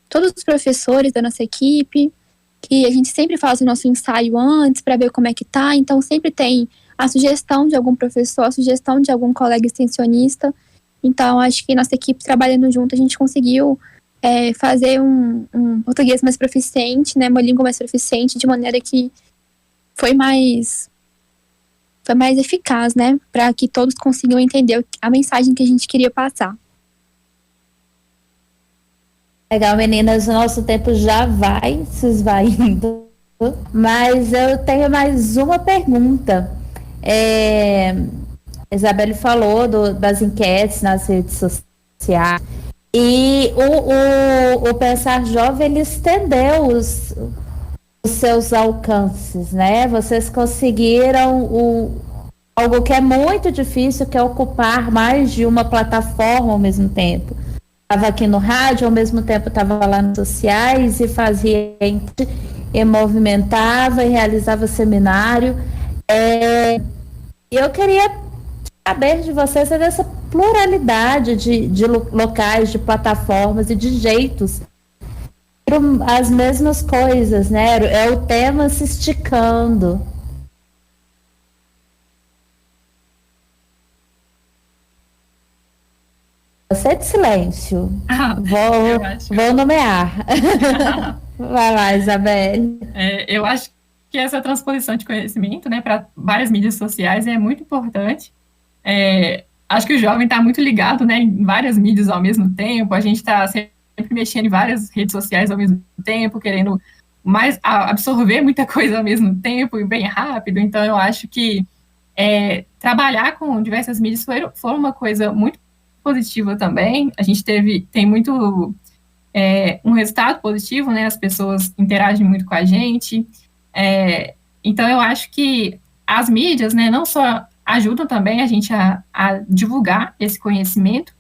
todos os professores da nossa equipe, que a gente sempre faz o nosso ensaio antes para ver como é que tá, então sempre tem a sugestão de algum professor, a sugestão de algum colega extensionista. Então acho que nossa equipe trabalhando junto, a gente conseguiu fazer um português mais proficiente, né, uma língua mais proficiente, de maneira que foi mais eficaz, né, para que todos consigam entender a mensagem que a gente queria passar. Legal, meninas, o nosso tempo já vai se esvaindo, mas eu tenho mais uma pergunta. A Isabelle falou das enquetes nas redes sociais e o Pensar Jovem, ele estendeu os seus alcances, né? Vocês conseguiram algo que é muito difícil, que é ocupar mais de uma plataforma ao mesmo tempo. Estava aqui no rádio, ao mesmo tempo estava lá nas sociais e fazia, e movimentava e realizava seminário. Eu queria saber de vocês dessa pluralidade de locais, de plataformas e de jeitos, as mesmas coisas, né? É o tema se esticando. Você é de silêncio. Vou nomear. Vai lá, Isabelle. Eu acho que essa transposição de conhecimento, né, para várias mídias sociais é muito importante. Acho que o jovem está muito ligado, né, em várias mídias ao mesmo tempo. A gente está sempre mexendo em várias redes sociais ao mesmo tempo, querendo absorver muita coisa ao mesmo tempo e bem rápido. Então, eu acho que trabalhar com diversas mídias foi uma coisa muito positiva também. A gente tem muito um resultado positivo, né? As pessoas interagem muito com a gente. Então, eu acho que as mídias, né, não só ajudam também a gente a divulgar esse conhecimento,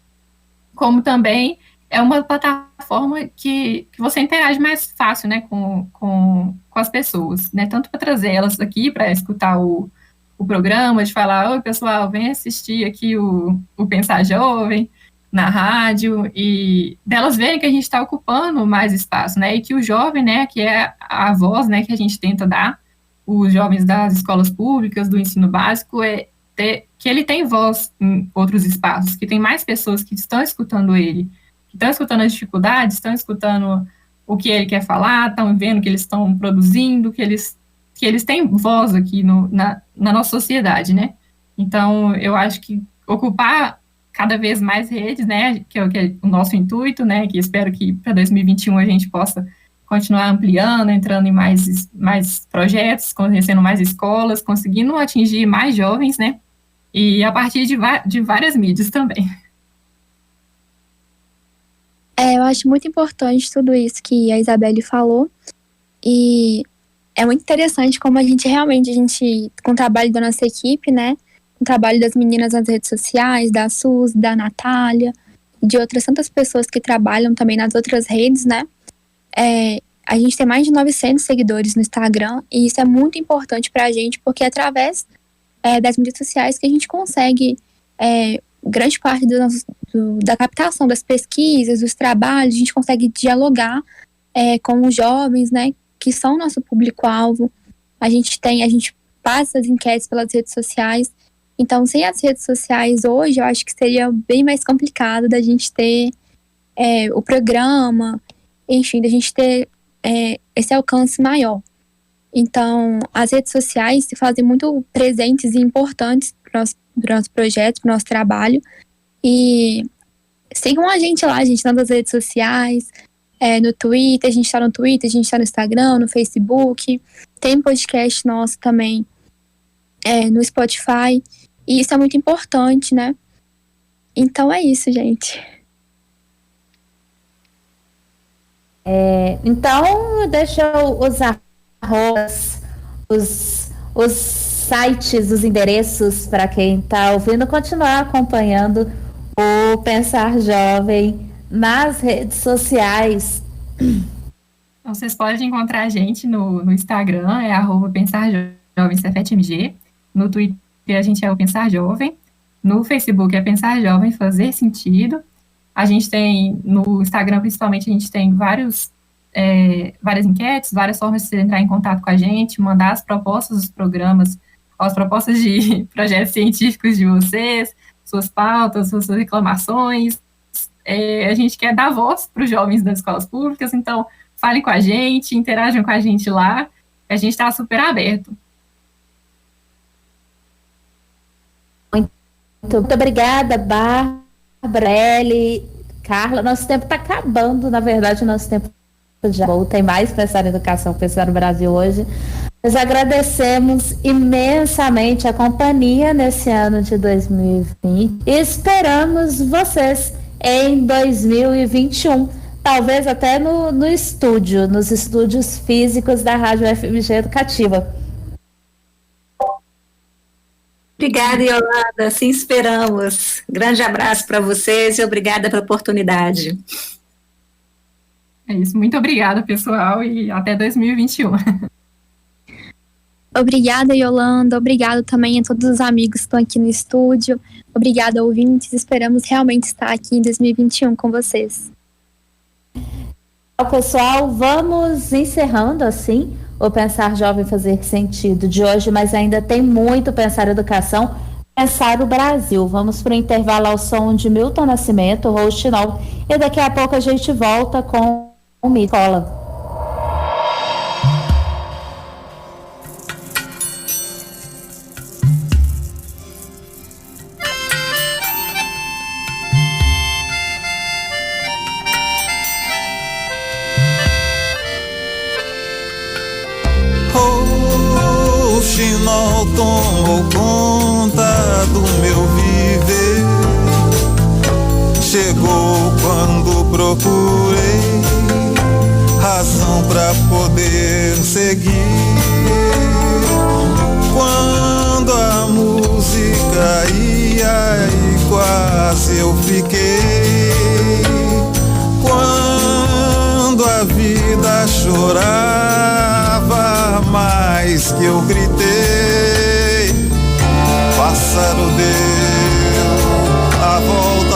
como também é uma plataforma que você interage mais fácil, né, com as pessoas, né? Tanto para trazer elas aqui para escutar o programa, de falar, oi, pessoal, vem assistir aqui o Pensar Jovem na rádio, e delas verem que a gente está ocupando mais espaço, né, e que o jovem, né, que é a voz, né, que a gente tenta dar, os jovens das escolas públicas, do ensino básico, que ele tem voz em outros espaços, que tem mais pessoas que estão escutando ele, que estão escutando as dificuldades, estão escutando o que ele quer falar, estão vendo que eles estão produzindo, que eles têm voz aqui na nossa sociedade, né? Então, eu acho que ocupar cada vez mais redes, né, que é o nosso intuito, né, que espero que para 2021 a gente possa continuar ampliando, entrando em mais projetos, conhecendo mais escolas, conseguindo atingir mais jovens, né, e a partir de várias mídias também. Eu acho muito importante tudo isso que a Isabelle falou, e é muito interessante como a gente, com o trabalho da nossa equipe, né, o trabalho das meninas nas redes sociais, da Suzy, da Natália, e de outras tantas pessoas que trabalham também nas outras redes, né, a gente tem mais de 900 seguidores no Instagram, e isso é muito importante pra gente, porque é através das mídias sociais que a gente consegue grande parte da captação das pesquisas, dos trabalhos, a gente consegue dialogar com os jovens, né, que são nosso público-alvo. A gente passa as enquetes pelas redes sociais. Então, sem as redes sociais hoje, eu acho que seria bem mais complicado da gente ter o programa, enfim, da gente ter esse alcance maior. Então, as redes sociais se fazem muito presentes e importantes para o nosso projeto, para o nosso trabalho. E sigam a gente lá, nas redes sociais, no Twitter, a gente está no Twitter, a gente está no Instagram, no Facebook. Tem podcast nosso também no Spotify. E isso é muito importante, né? Então é isso, gente. Então, deixa eu usar os sites, os endereços para quem está ouvindo continuar acompanhando o Pensar Jovem nas redes sociais. Então, vocês podem encontrar a gente no Instagram, @PensarJovemCefetMG. No Twitter a gente é o Pensar Jovem. No Facebook é Pensar Jovem Fazer Sentido. A gente tem, no Instagram principalmente, a gente tem várias enquetes, várias formas de você entrar em contato com a gente, mandar as propostas dos programas, as propostas de projetos científicos de vocês, suas pautas, suas reclamações. A gente quer dar voz para os jovens das escolas públicas, então falem com a gente, interajam com a gente lá, a gente está super aberto. Muito obrigada, Bárbara, Eli, Carla. Nosso tempo está acabando, na verdade, nosso tempo já tem mais Pensar em Educação, Pensar no Brasil hoje. Nós agradecemos imensamente a companhia nesse ano de 2020 e esperamos vocês em 2021, talvez até no estúdio, nos estúdios físicos da Rádio FMG Educativa. Obrigada, Yolanda, assim esperamos. Grande abraço para vocês e obrigada pela oportunidade. É isso, muito obrigada, pessoal, e até 2021. Obrigada, Yolanda, obrigado também a todos os amigos que estão aqui no estúdio, obrigada, ouvintes, esperamos realmente estar aqui em 2021 com vocês. Pessoal, vamos encerrando assim o Pensar Jovem Fazer Sentido de hoje, mas ainda tem muito Pensar Educação, Pensar o Brasil. Vamos para o intervalo ao som de Milton Nascimento, host novo, e daqui a pouco a gente volta com o Micola. O chinol tomou conta do meu viver. chegou quando procurei razão pra poder seguir. Quando a música ia e quase eu fiquei. Quando a vida chorava mais que eu gritei. Pássaro deu a volta